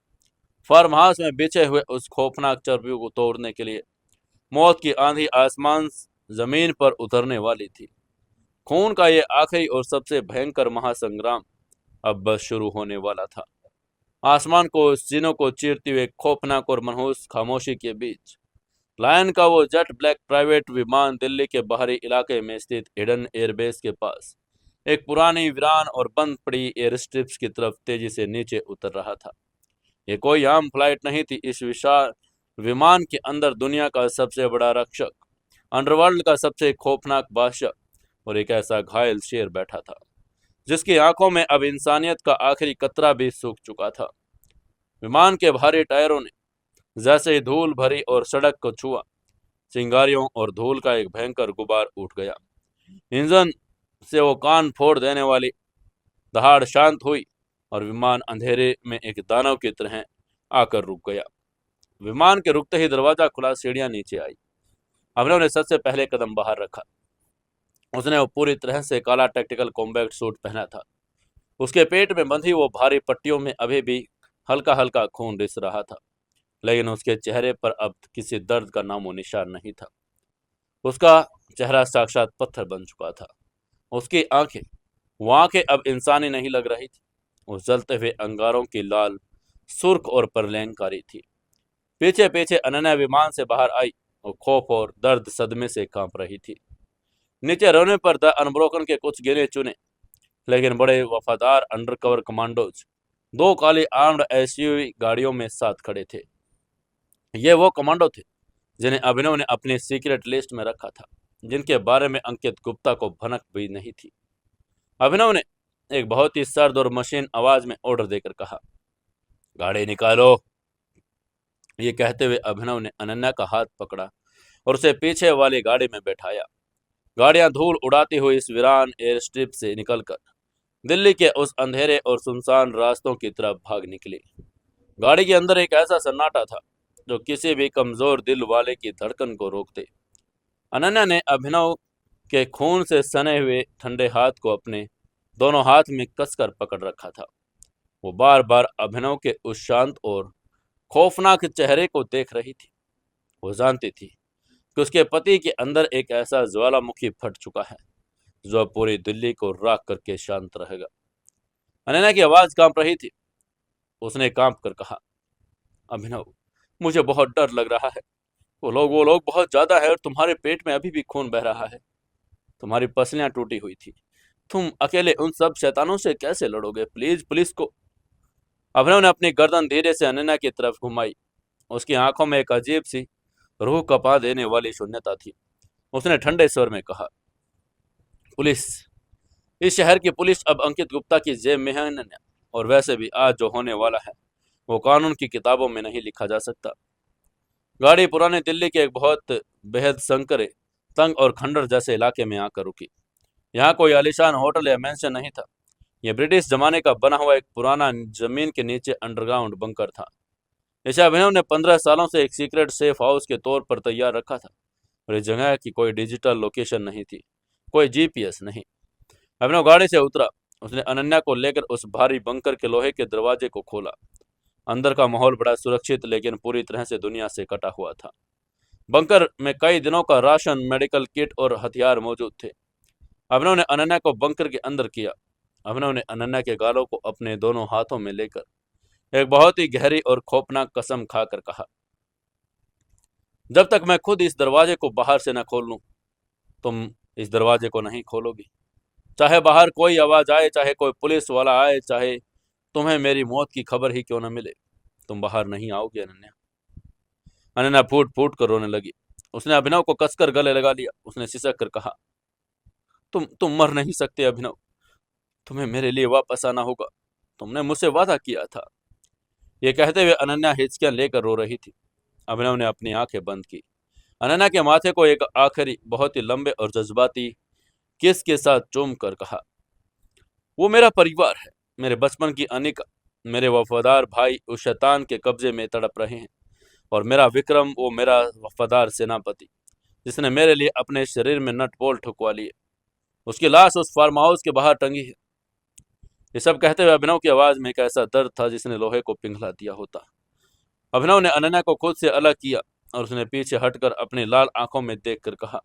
फार्म हाउस में बिछे हुए उस खौफनाक चर्बी को तोड़ने के लिए मौत की आंधी आसमान जमीन पर उतरने वाली थी। खून का ये आखिरी और सबसे भयंकर महासंग्राम अब बस शुरू होने वाला था। आसमान को, सीनों को चीरती हुए खौफनाक और मनहूस खामोशी के बीच लायन का वो जेट ब्लैक प्राइवेट विमान दिल्ली के बाहरी इलाके में स्थित हिडन एयरबेस के पास एक पुरानी वीरान और बंद पड़ी एयर स्ट्रिप्स की तरफ तेजी से नीचे उतर रहा था। ये कोई आम फ्लाइट नहीं थी। इस विशाल विमान के अंदर दुनिया का सबसे बड़ा रक्षक, अंडरवर्ल्ड का सबसे खौफनाक बादशाह और एक ऐसा घायल शेर बैठा था जिसकी आंखों में अब इंसानियत का आखिरी कतरा भी सूख चुका था। विमान के भारी टायरों ने जैसे ही धूल भरी और सड़क को छुआ, चिंगारियों और धूल का एक भयंकर गुबार उठ गया। इंजन से वो कान फोड़ देने वाली दहाड़ शांत हुई और विमान अंधेरे में एक दानव की तरह आकर रुक गया। विमान के रुकते ही दरवाजा खुला, सीढ़ियां नीचे आई। अभिनव ने सबसे पहले कदम बाहर रखा। उसने वो पूरी तरह से काला टैक्टिकल कॉम्बैट सूट पहना था। उसके पेट में बंधी वो भारी पट्टियों में अभी भी हल्का हल्का खून रिस रहा था, लेकिन उसके चेहरे पर अब किसी दर्द का नामो निशान नहीं था। उसका चेहरा साक्षात पत्थर बन चुका था। उसकी आंखें, वो आंखें अब इंसानी नहीं लग रही थी। वो जलते हुए अंगारों की लाल, सुर्ख और प्रलयंकारी थी। पीछे पीछे अनन्या विमान से बाहर आई। वो खौफ और दर्द सदमे से कांप रही थी। नीचे रोने पर द अनब्रोकन के कुछ गिने चुने लेकिन बड़े वफादार अंडरकवर कमांडोज दो काली आर्म्ड एसयूवी गाड़ियों में साथ खड़े थे। ये वो कमांडो थे जिन्हें अभिनव ने अपनी सीक्रेट लिस्ट में रखा था, जिनके बारे में अंकित गुप्ता को भनक भी नहीं थी। अभिनव ने एक बहुत ही सर्द और मशीन आवाज में ऑर्डर देकर कहा, गाड़ी निकालो। ये कहते हुए अभिनव ने अनन्या का हाथ पकड़ा और उसे पीछे वाली गाड़ी में बैठाया। गाड़ियां धूल उड़ाती हुई इस वीरान एयर स्ट्रिप से निकलकर दिल्ली के उस अंधेरे और सुनसान रास्तों की तरफ भाग निकली। गाड़ी के अंदर एक ऐसा सन्नाटा था जो किसी भी कमजोर दिल वाले की धड़कन को रोक दे। अनन्या ने अभिनव के खून से सने हुए ठंडे हाथ को अपने दोनों हाथ में कसकर पकड़ रखा था। वो बार बार अभिनव के उस शांत और खौफनाक चेहरे को देख रही थी। वो जानती थी कि उसके पति के अंदर एक ऐसा ज्वालामुखी फट चुका है जो अब पूरी दिल्ली को राख करके शांत रहेगा। अनन्या की आवाज कांप रही थी। उसने कांप कर कहा, अभिनव, मुझे बहुत डर लग रहा है। वो लोग बहुत ज्यादा है और तुम्हारे पेट में अभी भी खून बह रहा है। तुम्हारी पसलियां टूटी हुई थी। तुम अकेले उन सब शैतानों से कैसे लड़ोगे? प्लीज पुलिस को। अभिनव ने अपनी गर्दन धीरे से अनन्या की तरफ घुमाई। उसकी आंखों में एक अजीब सी, रूह कपा देने वाली शून्यता थी। उसने ठंडे स्वर में कहा, पुलिस, इस शहर की पुलिस अब अंकित गुप्ता की जेब में है अनन्या, और वैसे भी आज जो होने वाला है वो कानून की किताबों में नहीं लिखा जा सकता। गाड़ी पुरानी दिल्ली के एक बहुत बेहद संकरे, तंग और खंडर जैसे इलाके में आकर रुकी। यहाँ कोई आलीशान होटल या मेंशन नहीं था। यह ब्रिटिश जमाने का बना हुआ एक पुराना जमीन के नीचे अंडरग्राउंड बंकर था। इसे अभिनव ने 15 सालों से एक सीक्रेट सेफ हाउस के तौर पर तैयार रखा था, और इस जगह की कोई डिजिटल लोकेशन नहीं थी, कोई जीपीएस नहीं। अभिनव गाड़ी से उतरा। उसने अनन्या को लेकर उस भारी बंकर के लोहे के दरवाजे को खोला। अंदर का माहौल बड़ा सुरक्षित लेकिन पूरी तरह से दुनिया से कटा हुआ था। बंकर में कई दिनों का राशन, मेडिकल किट और हथियार मौजूद थे। अभिनव ने अनन्या को बंकर के अंदर किया। अभिनव ने अनन्या के गालों को अपने दोनों हाथों में लेकर एक बहुत ही गहरी और खौफनाक कसम खाकर कहा, जब तक मैं खुद इस दरवाजे को बाहर से न खोल लूं, तुम इस दरवाजे को नहीं खोलोगी। चाहे बाहर कोई आवाज आए, चाहे कोई पुलिस वाला आए, चाहे तुम्हें मेरी मौत की खबर ही क्यों न मिले, तुम बाहर नहीं आओगे अनन्या। अनन्या फूट फूट कर रोने लगी। उसने अभिनव को कसकर गले लगा लिया। उसने सिसक कर कहा, तुम मर नहीं सकते अभिनव, तुम्हें मेरे लिए वापस आना होगा, तुमने मुझसे वादा किया था। ये कहते हुए अनन्या हिचकियां लेकर रो रही थी। अभिनव ने अपनी आंखें बंद की। अनन्या के माथे को एक आखिरी बहुत ही लंबे और जज्बाती किस के साथ चूम कर कहा, वो मेरा परिवार है, मेरे बचपन की अनिका, मेरे वफादार भाई उस शैतान के कब्जे में तड़प रहे हैं, और मेरा विक्रम, वो मेरा वफादार सेनापति जिसने मेरे लिए अपने शरीर में नट बोल्ट ठुकवा लिए, उसकी लाश उस फार्म हाउस के बाहर टंगी है। ये सब कहते हुए अभिनव की आवाज में एक ऐसा दर्द था जिसने लोहे को पिघला दिया होता। अभिनव ने अनन्या को खुद से अलग किया और उसने पीछे हटकर अपनी लाल आंखों में देखकर कहा,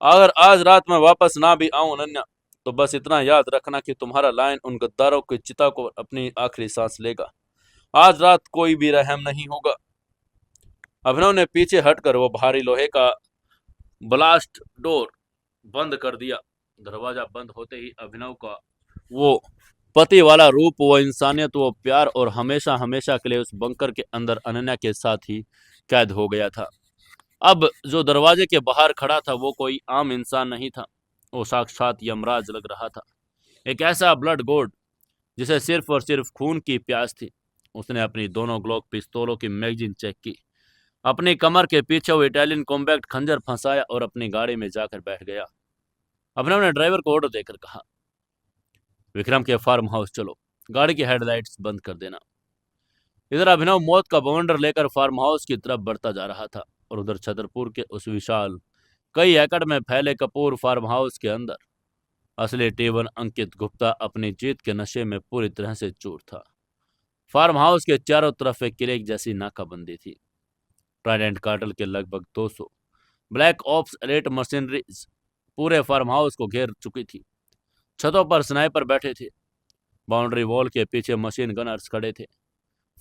अगर आज रात मैं वापस ना भी आऊं अनन्या, तो बस इतना याद रखना कि तुम्हारा लायन उन गद्दारों की चिता को अपनी आखिरी सांस लेगा। आज रात कोई भी रहम नहीं होगा। अभिनव ने पीछे हटकर वो भारी लोहे का ब्लास्ट डोर बंद कर दिया। दरवाजा बंद होते ही अभिनव का वो पति वाला रूप, वो इंसानियत, वो प्यार और हमेशा हमेशा के लिए उस बंकर के अंदर अनन्या के साथ ही कैद हो गया था। अब जो दरवाजे के बाहर खड़ा था वो कोई आम इंसान नहीं था, वो साक्षात यमराज लग रहा था। एक ऐसा ब्लड गॉड जिसे सिर्फ और सिर्फ खून की प्यास थी। उसने अपनी दोनों ग्लॉक पिस्तौलों की मैगजीन चेक की, अपनी कमर के पीछे वो इटालियन कॉम्बैक्ट खंजर फंसाया और अपनी गाड़ी में जाकर बैठ गया। अभिनव ने ड्राइवर को ऑर्डर देकर कहा, विक्रम के फार्म हाउस चलो, गाड़ी की हेडलाइट्स बंद कर देना। इधर अभिनव मौत का बवंडर लेकर फार्म हाउस की तरफ बढ़ता जा रहा था और उधर छतरपुर के उस विशाल कई एकड़ में फैले कपूर फार्म हाउस के अंदर असली टीवन अंकित गुप्ता अपनी जीत के नशे में पूरी तरह से चूर था। फार्म हाउस के चारों तरफ एक किले जैसी नाकाबंदी थी। ट्राइडेंट कार्टल के लगभग 200 ब्लैक ऑप्स एलिट मशीनरीज पूरे फार्म हाउस को घेर चुकी थी। छतों पर स्नाइपर बैठे थे। बाउंड्री वॉल के पीछे मशीन गनर्स खड़े थे।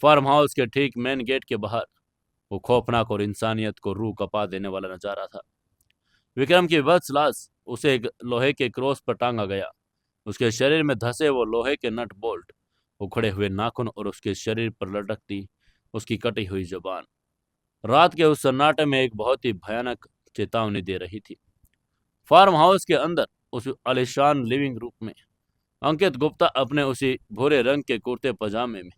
फार्म हाउस के ठीक मेन गेट के बाहर वो खौफनाक और इंसानियत को रूह कपा देने वाला नजारा था। विक्रम की वत्स लाश, उसे एक लोहे के क्रॉस पर टांगा गया। उसके शरीर में धसे वो लोहे के नट बोल्ट, उखड़े हुए नाखून और उसके शरीर पर लटकती उसकी कटी हुई जुबान रात के उस सन्नाटे में एक बहुत ही भयानक चेतावनी दे रही थी। फार्म हाउस के अंदर उस आलीशान लिविंग रूम में अंकित गुप्ता अपने उसी भूरे रंग के कुर्ते पजामे में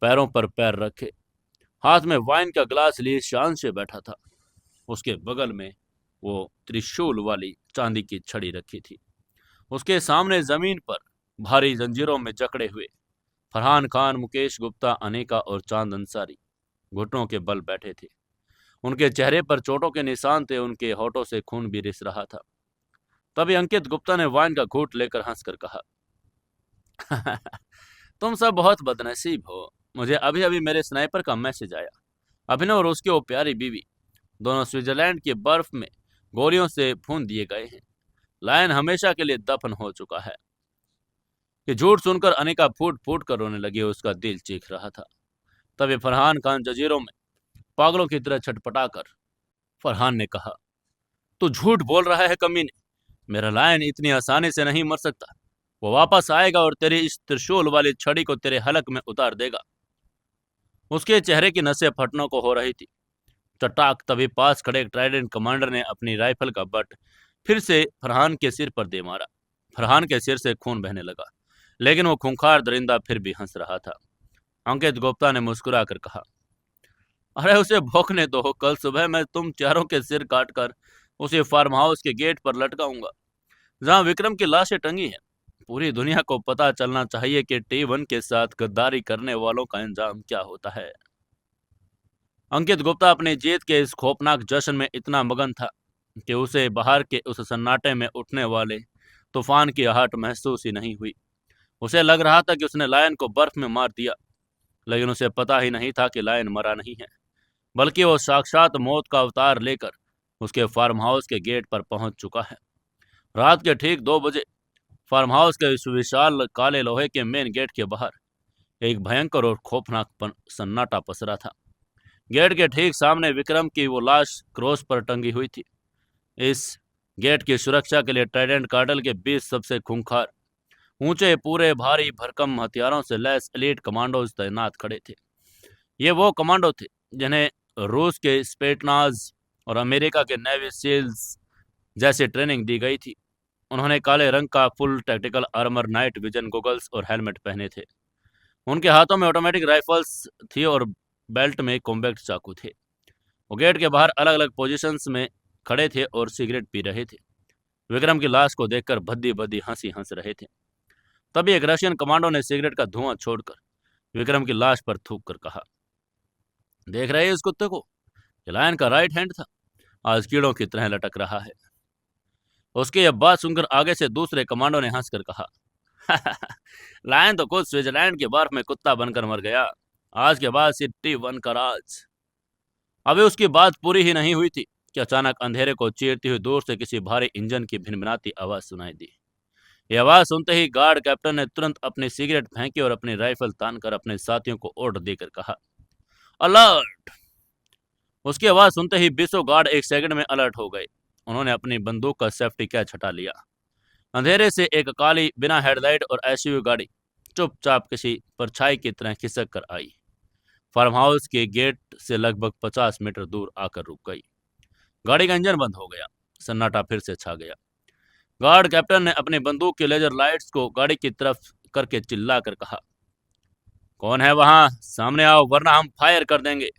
पैरों पर पैर रखे, हाथ में वाइन का ग्लास लिए शान से बैठा था। उसके बगल में वो त्रिशूल वाली चांदी की छड़ी रखी थी। उसके सामने जमीन पर भारी जंजीरों में जकड़े हुए फरहान खान, मुकेश गुप्ता, अनेका और चांद अंसारी घुटनों के बल बैठे थे। उनके चेहरे पर चोटों के निशान थे, उनके होठों से खून भी रिस रहा था। तभी अंकित गुप्ता ने वाइन का घूंट लेकर हंसकर कहा, तुम सब बहुत बदनसीब हो। मुझे अभी अभी मेरे स्नाइपर का मैसेज आया। अभिनव और उसकी वो प्यारी बीवी दोनों स्विट्जरलैंड की बर्फ में गोलियों से भून दिए गए हैं। लायन हमेशा के लिए दफन हो चुका है। ये झूठ सुनकर अनिका फूट फूट कर रोने लगी। उसका दिल चीख रहा था। तभी फरहान खान जजीरों में पागलों की तरह छटपटाकर फरहान ने कहा, तू झूठ बोल रहा है कमीने। मेरा लायन इतनी आसानी से नहीं मर सकता। वो वापस आएगा और तेरी इस त्रिशूल वाली छड़ी को तेरे हलक में उतार देगा। उसके चेहरे की नसें फटने को हो रही थी। चटाक, तभी पास खड़े ट्राइडेंट कमांडर ने अपनी राइफल का बट फिर से फरहान के सिर पर दे मारा। फरहान के सिर से खून बहने लगा, लेकिन वो खूंखार दरिंदा फिर भी हंस रहा था। अंकित गुप्ता ने मुस्कुरा कर कहा, अरे उसे भौंकने दो, कल सुबह मैं तुम चारों के सिर काटकर उसे फार्म हाउस के गेट पर लटकाऊंगा जहां विक्रम की लाशें टंगी हैं। पूरी दुनिया को पता चलना चाहिए कि T1 के साथ गद्दारी करने वालों का अंजाम क्या होता है। अंकित गुप्ता अपनी जीत के इस खौफनाक जश्न में इतना मगन था कि उसे बाहर के उस सन्नाटे में उठने वाले तूफान की आहट महसूस ही नहीं हुई। उसे लग रहा था कि उसने लायन को बर्फ में मार दिया, लेकिन उसे पता ही नहीं था कि लायन मरा नहीं है। बल्कि वो साक्षात मौत का अवतार लेकर उसके फार्म हाउस के गेट पर पहुंच चुका है। रात के ठीक 2 बजे फार्म हाउस के इस विशाल काले लोहे के मेन गेट के बाहर एक भयंकर और खौफनाक सन्नाटा पसरा था। गेट के ठीक सामने विक्रम की वो लाश क्रॉस पर टंगी हुई थी। इस गेट की सुरक्षा के लिए ट्राइडेंट कार्डल के 20 सबसे खूंखार, ऊंचे, पूरे, भारी भरकम हथियारों से लैस एलीट कमांडोज तैनात खड़े थे। ये वो कमांडो थे जिन्हें रूस के स्पेटनाज और अमेरिका के नेवी सील्स जैसी ट्रेनिंग दी गई थी। उन्होंने काले रंग का full tactical armour, night vision goggles और हेलमेट पहने थे। उनके हाथों में ऑटोमेटिक राइफल्स थी और बेल्ट में कॉम्बैक्ट चाकू थे। वो गेट के बाहर अलग अलग पोजीशंस में खड़े थे और सिगरेट पी रहे थे। विक्रम की लाश को देखकर भद्दी भद्दी हंसी हंस रहे थे। तभी एक रशियन कमांडो ने सिगरेट का धुआं छोड़कर विक्रम की लाश पर थूक कर कहा, देख रहे हैं इस कुत्ते को? ये लायन का राइट हैंड था, आज कीड़ों की तरह लटक रहा है। उसकी यह बात सुनकर आगे से दूसरे कमांडो ने हंसकर कहा, लायन तो खुद स्विट्जरलैंड के बर्फ में कुत्ता बनकर मर गया। आज के बाद सिटी 1 का राज। अभी उसकी बात पूरी ही नहीं हुई थी कि अचानक अंधेरे को चीरती हुई दूर से किसी भारी इंजन की भिनभिनाती आवाज सुनाई दी। यह आवाज सुनते ही गार्ड कैप्टन ने तुरंत अपनी सिगरेट फेंकी और अपनी राइफल तानकर अपने साथियों को ऑर्डर देकर कहा, अलर्ट। उसकी आवाज सुनते ही 20 गार्ड एक सेकंड में अलर्ट हो गए। उन्होंने अपनी बंदूक का सेफ्टी कैच हटा लिया। अंधेरे से एक काली, बिना हेडलाइट और एसयूवी गाड़ी चुपचाप किसी परछाई की तरह खिसक कर आई। फार्म हाउस के गेट से लगभग 50 मीटर दूर आकर रुक गई। गाड़ी का इंजन बंद हो गया। सन्नाटा फिर से छा गया। गार्ड कैप्टन ने अपनी बंदूक की लेजर लाइट्स को गाड़ी की तरफ करके चिल्ला कर कहा, कौन है वहां? सामने आओ वरना हम फायर कर देंगे।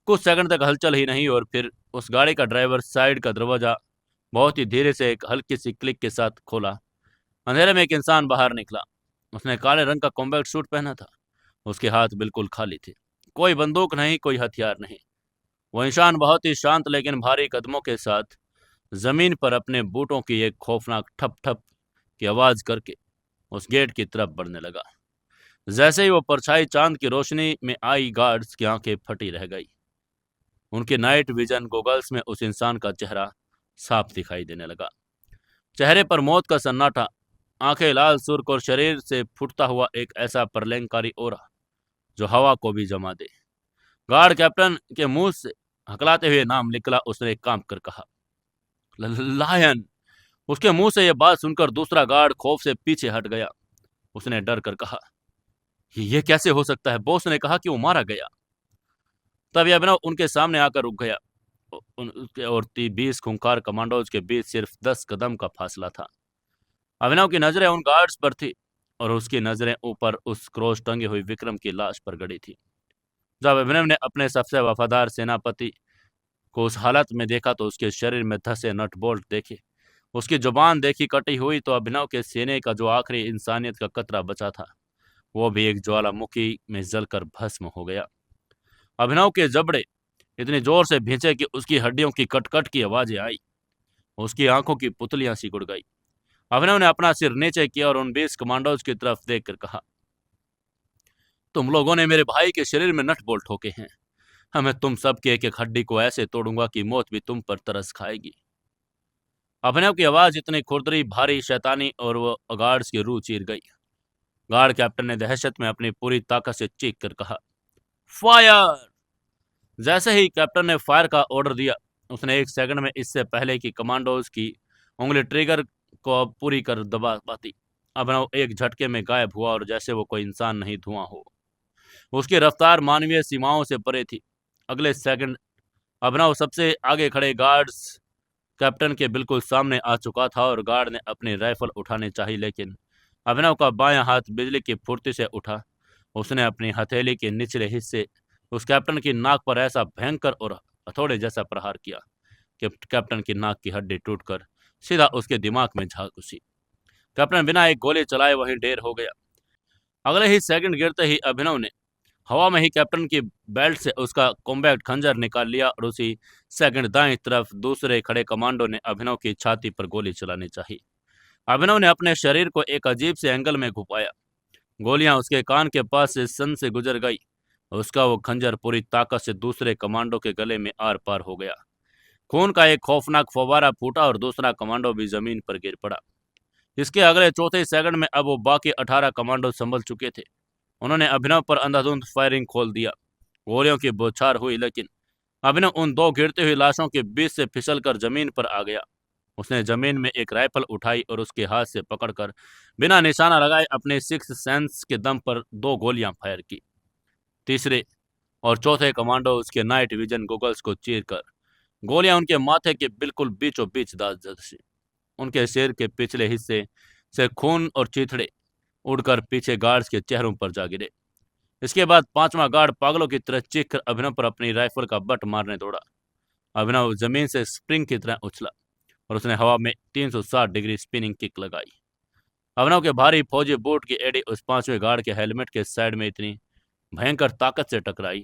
कुछ सेकंड तक हलचल ही नहीं और फिर उस गाड़ी का ड्राइवर साइड का दरवाजा बहुत ही धीरे से एक हल्की सी क्लिक के साथ खोला। अंधेरे में एक इंसान बाहर निकला। उसने काले रंग का कॉम्बैट सूट पहना था। उसके हाथ बिल्कुल खाली थे, कोई बंदूक नहीं, कोई हथियार नहीं। वो इंसान बहुत ही शांत लेकिन भारी कदमों के साथ जमीन पर अपने बूटों की एक खौफनाक ठप ठप की आवाज करके उस गेट की तरफ बढ़ने लगा। जैसे ही वो परछाई चांद की रोशनी में आई, गार्ड्स की आंखें फटी रह गई। उनके नाइट विजन गॉगल्स में उस इंसान का चेहरा साफ दिखाई देने लगा। चेहरे पर मौत का सन्नाटा, आंखें लाल सुर्ख और शरीर से फूटता हुआ एक ऐसा प्रलयंकारी ओरा जो हवा को भी जमा दे। गार्ड कैप्टन के मुंह से हकलाते हुए नाम निकला। उसने कांप कर कहा, लायन। उसके मुंह से यह बात सुनकर दूसरा गार्ड खौफ से पीछे हट गया। उसने डर कर कहा, ये कैसे हो सकता है? बॉस ने कहा कि वो मारा गया। तब अभिनव उनके सामने आकर रुक गया। उसके और 20 खूंखार कमांडोज के बीच सिर्फ 10 कदम का फासला था। अभिनव की नजरें उन गार्ड्स पर थी और उसकी नजरें ऊपर उस क्रॉस टंगी हुई विक्रम की लाश पर गड़ी थी। जब अभिनव ने अपने सबसे वफादार सेनापति को उस हालत में देखा तो उसके शरीर में धसे नट बोल्ट देखे, उसकी जुबान देखी कटी हुई, तो अभिनव के सीने का जो आखिरी इंसानियत का कतरा बचा था वो भी एक ज्वालामुखी में जलकर भस्म हो गया। अभिनव के जबड़े इतनी जोर से भींचे कि उसकी हड्डियों की कटकट की आवाजें आई। उसकी आंखों की पुतलियां सिकुड़ गई। अभिनव ने अपना सिर नीचे किया और उन 20 कमांडोज की तरफ देखकर कहा, तुम लोगों ने मेरे भाई के शरीर में नट बोल्ट ठोके हैं। मैं तुम सब की एक एक हड्डी को ऐसे तोड़ूंगा कि मौत भी तुम पर तरस खाएगी। अभिनव की आवाज इतनी खुरदरी, भारी, शैतानी और वो गार्ड्स की रूह चीर गई। गार्ड कैप्टन ने दहशत में अपनी पूरी ताकत से चीख कर कहा, फायर। जैसे ही कैप्टन ने फायर का ऑर्डर दिया, उसने एक सेकंड में, इससे पहले कि कमांडोज की उंगली ट्रिगर को पूरी कर दबा पाती, अभिनव एक झटके में गायब हुआ और जैसे वो कोई इंसान नहीं, धुआं हो। उसकी रफ्तार मानवीय सीमाओं से परे थी। अगले सेकंड अभिनव सबसे आगे खड़े गार्ड्स कैप्टन के बिल्कुल सामने आ चुका था और गार्ड ने अपनी राइफल उठानी चाहिए, लेकिन अभिनव का बायां हाथ बिजली की फुर्ती से उठा। उसने अपनी हथेली के निचले हिस्से उस कैप्टन की नाक पर ऐसा भयंकर और हथौड़े जैसा प्रहार किया कि कैप्टन की नाक की हड्डी टूटकर सीधा उसके दिमाग में जा घुसी। कैप्टन बिना एक गोली चलाए वहीं ढेर हो गया। अगले ही सेकंड गिरते ही अभिनव ने हवा में ही कैप्टन की बेल्ट से उसका कॉम्बैट खंजर निकाल लिया और उसी सेकंड दाएं तरफ दूसरे खड़े कमांडो ने अभिनव की छाती पर गोली चलानी चाहिए। अभिनव ने अपने शरीर को एक अजीब से एंगल में घुपाया। गोलियां उसके कान के पास से सन से गुजर गई। उसका वो खंजर पूरी ताकत से दूसरे कमांडो के गले में आर पार हो गया। खून का एक खौफनाक फव्वारा फूटा और दूसरा कमांडो भी जमीन पर गिर पड़ा। इसके अगले चौथे सेकंड में अब वो बाकी 18 कमांडो संभल चुके थे। उन्होंने अभिनव पर अंधाधुंध फायरिंग खोल दिया। गोलियों की बौछार हुई, लेकिन अभिनव उन दो गिरती हुई लाशों के बीच से फिसलकर जमीन पर आ गया। उसने जमीन में एक राइफल उठाई और उसके हाथ से पकड़कर बिना निशाना लगाए अपने सिक्स सेंस के दम पर 2 गोलियां फायर की। तीसरे और चौथे कमांडो उसके नाइट विजन गोगल्स को चीरकर गोलियां उनके माथे के बिल्कुल बीचों बीच दाग दसी। उनके सिर के पिछले हिस्से से खून और चीथड़े उड़कर पीछे गार्ड्स के चेहरों पर जा गिरे। इसके बाद पांचवा गार्ड पागलों की तरह चीखकर अभिनव पर अपनी राइफल का बट मारने दौड़ा। अभिनव जमीन से स्प्रिंग की तरह उछला और उसने हवा में 360 डिग्री स्पिनिंग किक लगाई। अभिनव के भारी फौजी बूट की एड़ी उस पांचवें गार्ड के हेलमेट के साइड में इतनी भयंकर ताकत से टकराई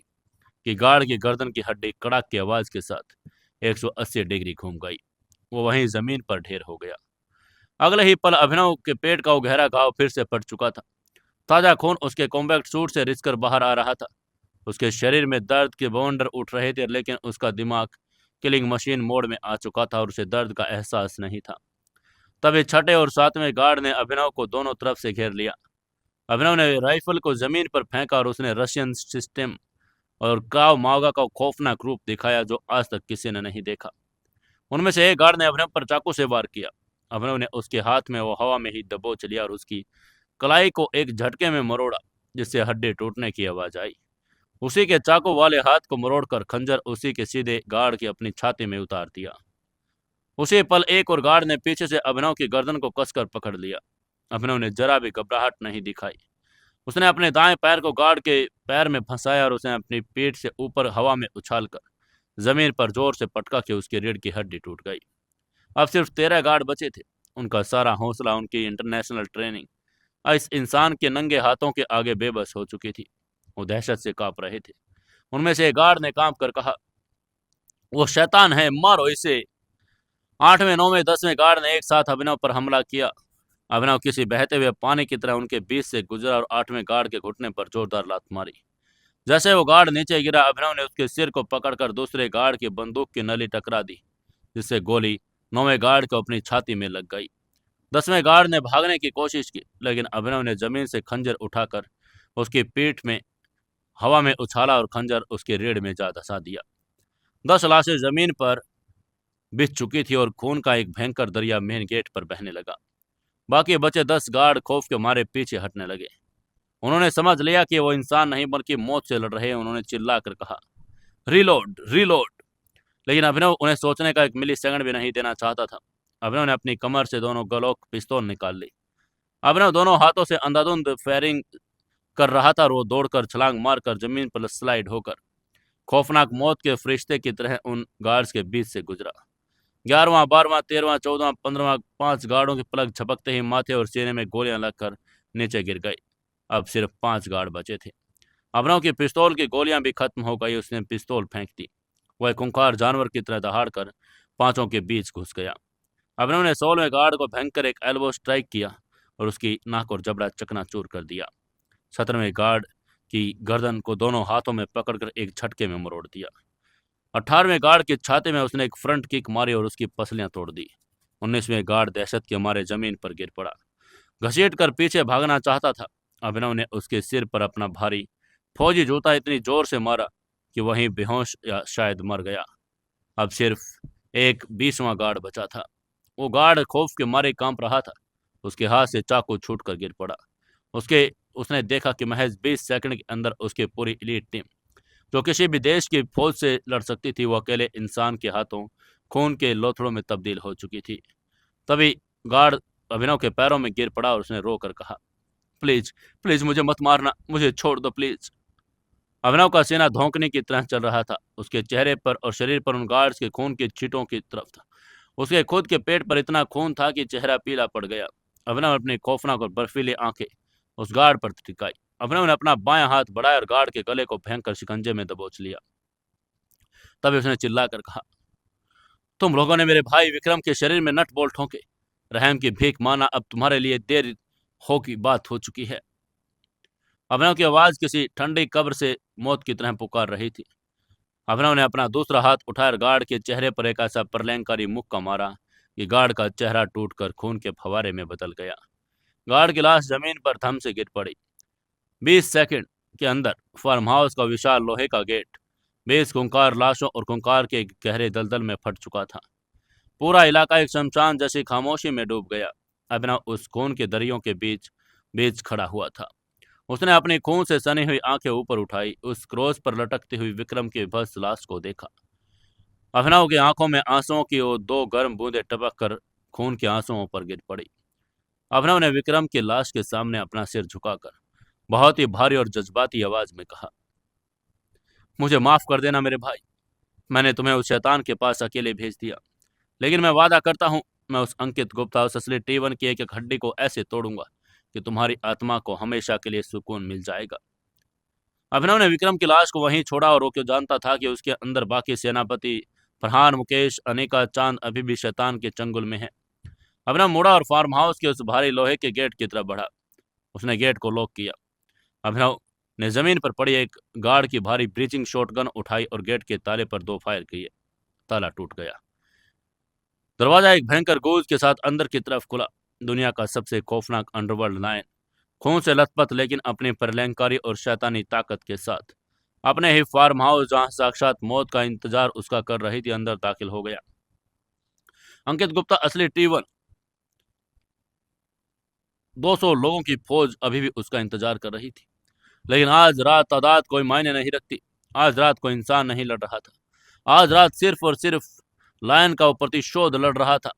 कि गार्ड की गर्दन की हड्डी कड़ाक की आवाज के साथ 180 डिग्री घूम गई। वो वहीं जमीन पर ढेर हो गया। अगले ही पल अभिनव के पेट का वो गहरा घाव फिर से फट चुका था। ताजा खून उसके कॉम्बैक्ट सूट से रिसकर बाहर आ रहा था। उसके शरीर में दर्द के बवंडर उठ रहे थे, लेकिन उसका दिमाग किलिंग मशीन मोड में आ चुका था और उसे दर्द का एहसास नहीं था। तभी छठे और सातवें गार्ड ने अभिनव को दोनों तरफ से घेर लिया। अभिनव ने राइफल को जमीन पर फेंका और उसने रशियन सिस्टम और क्राव मागा का खौफनाक रूप दिखाया जो आज तक किसी ने नहीं देखा। उनमें से एक गार्ड ने अभिनव पर चाकू से वार किया। अभिनव ने उसके हाथ में वो हवा में ही दबोच लिया और उसकी कलाई को एक झटके में मरोड़ा, जिससे हड्डी टूटने की आवाज आई। उसी के चाकू वाले हाथ को मरोड़कर खंजर उसी के सीधे गार्ड की अपनी छाती में उतार दिया। उसी पल एक और गार्ड ने पीछे से अभिनव की गर्दन को कसकर पकड़ लिया। अभिनव ने जरा भी घबराहट नहीं दिखाई। उसने अपने दाएं पैर को गार्ड के पैर में फंसाया और उसने अपनी पीठ से ऊपर हवा में उछालकर जमीन पर जोर से पटका के उसकी रीढ़ की हड्डी टूट गई। अब सिर्फ 13 गार्ड बचे थे। उनका सारा हौसला, उनकी इंटरनेशनल ट्रेनिंग इस इंसान के नंगे हाथों के आगे बेबस हो चुकी थी। वो दहशत से कांप रहे थे। उनमें से एक गार्ड ने कांप कर कहा, वो शैतान है, मारो इसे। आठवें, नौवें, 10वें गार्ड ने एक साथ अभिनव पर हमला किया। अभिनव किसी बहते हुए पानी की तरह उनके बीच से गुजरा और आठवें गार्ड के घुटने पर जोरदार लात मारी। जैसे वो गार्ड नीचे गिरा, अभिनव ने उसके सिर को पकड़कर दूसरे गार्ड की बंदूक की नली टकरा दी, जिससे गोली नौवें गार्ड को अपनी छाती में लग गई। 10वें गार्ड ने भागने की कोशिश की, लेकिन अभिनव ने जमीन से खंजर उठाकर उसकी पीठ में हवा में उछाला और खंजर उसकी रीढ़ में जा धंसा दिया। 10 लाशें जमीन पर बिछ चुकी थी और खून का एक भयंकर दरिया मेन गेट पर बहने लगा। बाकी बचे 10 गार्ड खौफ के मारे पीछे हटने लगे। उन्होंने समझ लिया कि वो इंसान नहीं बल्कि मौत से लड़ रहे हैं। उन्होंने चिल्लाकर कहा, रीलोड, रीलोड। लेकिन अभिनव उन्हें सोचने का 1 मिली सेकंड भी नहीं देना चाहता था। अभिनव ने अपनी कमर से दोनों ग्लोक पिस्तौल निकाल ली। अभिनव दोनों हाथों से अंधाधुंध फायरिंग कर रहा था और वो दौड़कर छलांग मारकर जमीन पर स्लाइड होकर खौफनाक मौत के फरिश्ते की तरह उन गार्ड्स के बीच से गुजरा। 11वां, 12वां, 13वां, 14वां, 15वां 5 गार्डों के पलक झपकते ही माथे और सीने में गोलियां लगकर नीचे गिर गई। अब सिर्फ 5 गार्ड बचे थे। अभिनव की पिस्तौल की गोलियां भी खत्म हो गई। उसने पिस्तौल फेंक दी। वह खूंखार जानवर की तरह दहाड़कर पांचों के बीच घुस गया। अभिनव ने 16वें गार्ड को भयंकर एक एल्बो स्ट्राइक किया और उसकी नाक और जबड़ा चकनाचूर कर दिया। 17वें गार्ड की गर्दन को दोनों हाथों में पकड़कर एक झटके में मरोड़ दिया। 18वें गार्ड की छाती में उसने एक फ्रंट किक मारी और उसकी पसलियां तोड़ दी। 19वें गार्ड दहशत के मारे जमीन पर गिर पड़ा। घसीट कर पीछे भागना चाहता था। अभिनव ने उसके सिर पर अपना भारी फौजी जूता इतनी जोर से मारा कि वहीं बेहोश या शायद मर गया। अब सिर्फ एक 20वां गार्ड बचा था। वो गार्ड खौफ के मारे कांप रहा था। उसके हाथ से चाकू छूटकर गिर पड़ा। उसने देखा कि महज 20 सेकंड के अंदर उसकी पूरी एलीट टीम, जो किसी भी देश की फौज से लड़ सकती थी, वो अकेले इंसान के हाथों खून के लोथड़ों में तब्दील हो चुकी थी। तभी गार्ड अभिनव के पैरों में गिर पड़ा और उसने रोकर कहा, प्लीज, प्लीज मुझे मत मारना, मुझे छोड़ दो प्लीज। अभिनव का सीना धौंकने की तरह चल रहा था। उसके चेहरे पर और शरीर पर उन गार्ड्स के खून की छींटों की तरफ था। उसके खुद के पेट पर इतना खून था कि चेहरा पीला पड़ गया। अभिनव ने अपनी खौफनाक और बर्फीली आंखें उस गार्ड पर टिकाई। अभिनव ने अपना बायां हाथ बढ़ाया और गार्ड के गले को भयंकर शिकंजे में दबोच लिया। तभी उसने चिल्लाकर कहा, तुम लोगों ने मेरे भाई विक्रम के शरीर में नट बोल्ट ठोंके। रहम की भीख माना, अब तुम्हारे लिए देर हो की बात हो चुकी है। अभिनव की आवाज किसी ठंडी कब्र से मौत की तरह पुकार रही थी। अभिनव ने अपना दूसरा हाथ उठाकर गार्ड के चेहरे पर एक ऐसा प्रलयंकारी मुक्का मारा कि गार्ड का चेहरा टूटकर खून के फवारे में बदल गया। गार्ड की लाश जमीन पर थम से गिर पड़ी। 20 सेकंड के अंदर फार्म हाउस का विशाल लोहे का गेट 20 खूंखार लाशों और खूंखार के गहरे दलदल में फट चुका था। पूरा इलाका एक शमशान जैसी खामोशी में डूब गया। अभिनव उस खून के दरियों के बीच बीच खड़ा हुआ था। उसने अपनी खून से सनी हुई आंखें ऊपर उठाई, उस क्रॉस पर लटकती हुई विक्रम की भस्म लाश को देखा। अभिनव की आंखों में आंसुओं की वो 2 गर्म बूंदें टपक कर खून के आंसुओं पर गिर पड़ी। अभिनव ने विक्रम की लाश के सामने अपना सिर झुकाकर बहुत ही भारी और जज्बाती आवाज में कहा, मुझे माफ कर देना मेरे भाई। मैंने तुम्हें उस शैतान के पास अकेले भेज दिया, लेकिन मैं वादा करता हूं, मैं उस अंकित गुप्ता, उस असली T1 की एक एक हड्डी को ऐसे तोड़ूंगा कि तुम्हारी आत्मा को हमेशा के लिए सुकून मिल जाएगा। अभिनव ने विक्रम की लाश को वहीं छोड़ा और वो क्यों जानता था कि उसके अंदर बाकी सेनापति फरहान, मुकेश, अनिका, चांद अभी भी शैतान के चंगुल में है। अभिनव मुड़ा और फार्म हाउस के उस भारी लोहे के गेट की तरफ बढ़ा। उसने गेट को लॉक किया। अभिनव ने जमीन पर पड़ी एक गार्ड की भारी ब्रीचिंग शॉटगन उठाई और गेट के ताले पर 2 फायर किए। ताला टूट गया। दरवाजा एक भयंकर गूंज के साथ अंदर की तरफ खुला। दुनिया का सबसे खौफनाक अंडरवर्ल्ड लायन, खून से लथपथ लेकिन अपनी प्रलयंकारी और शैतानी ताकत के साथ, अपने ही फार्म हाउस जहां साक्षात मौत का इंतजार उसका कर रही थी, अंदर दाखिल हो गया। अंकित गुप्ता, असली T1, 200 लोगों की फौज अभी भी उसका इंतजार कर रही थी। लेकिन आज रात तादाद कोई मायने नहीं रखती। आज रात कोई इंसान नहीं लड़ रहा था। आज रात सिर्फ और सिर्फ लायन का वो प्रतिशोध लड़ रहा था,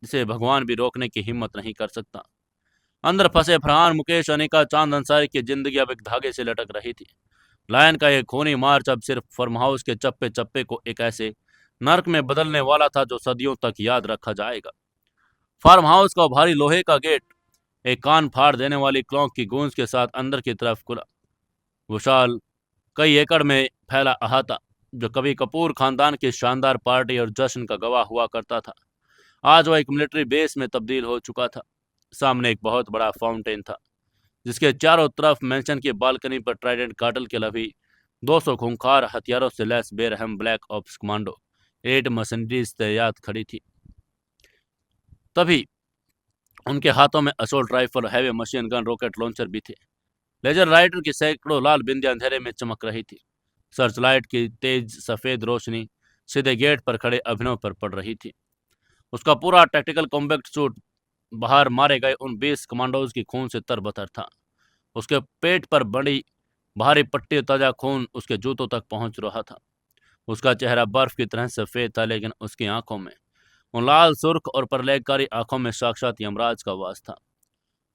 जिसे भगवान भी रोकने की हिम्मत नहीं कर सकता। अंदर फंसे फरहान, मुकेश, अनिका, चांद अंसारी की जिंदगी अब एक धागे से लटक रही थी। लायन का यह खूनी मार्च अब सिर्फ फार्म हाउस के चप्पे चप्पे को एक ऐसे नर्क में बदलने वाला था जो सदियों तक याद रखा जाएगा। फार्म हाउस का भारी लोहे का गेट एक कान फाड़ देने वाली क्लॉक की गूंज के साथ अंदर की तरफ खुला। विशाल, कई एकड़ में फैला अहाता, जो कभी कपूर खानदान की शानदार पार्टी और जश्न का गवाह हुआ करता था, आज वह एक मिलिट्री बेस में तब्दील हो चुका था। सामने एक बहुत बड़ा फाउंटेन था, जिसके चारों तरफ मेंशन की बालकनी पर ट्राइडेंट काटल के लभी 200 खूंखार हथियारों से लैस बेरहम ब्लैक ऑप्स कमांडो 8 मशीनरीज तैनात खड़ी थी। तभी उनके हाथों में assault rifle, heavy machine gun, rocket launcher भी थे। लेजर लाइटर की सैकड़ों लाल बिंदियां अंधेरे में चमक रही थी। सर्च लाइट की तेज सफेद रोशनी सीधे गेट पर खड़े अभिनव पर पड़ रही थी। उसका पूरा टैक्टिकल कॉम्बैक्ट सूट बाहर मारे गए उन 20 कमांडोज की खून से तरबतर था। उसके पेट पर बड़ी भारी पट्टी, ताजा खून उसके जूतों तक पहुंच रहा था। उसका चेहरा बर्फ की तरह सफेद था, लेकिन उसकी आंखों में, उन लाल सुर्ख और प्रलयकारी आंखों में साक्षात यमराज का वास था।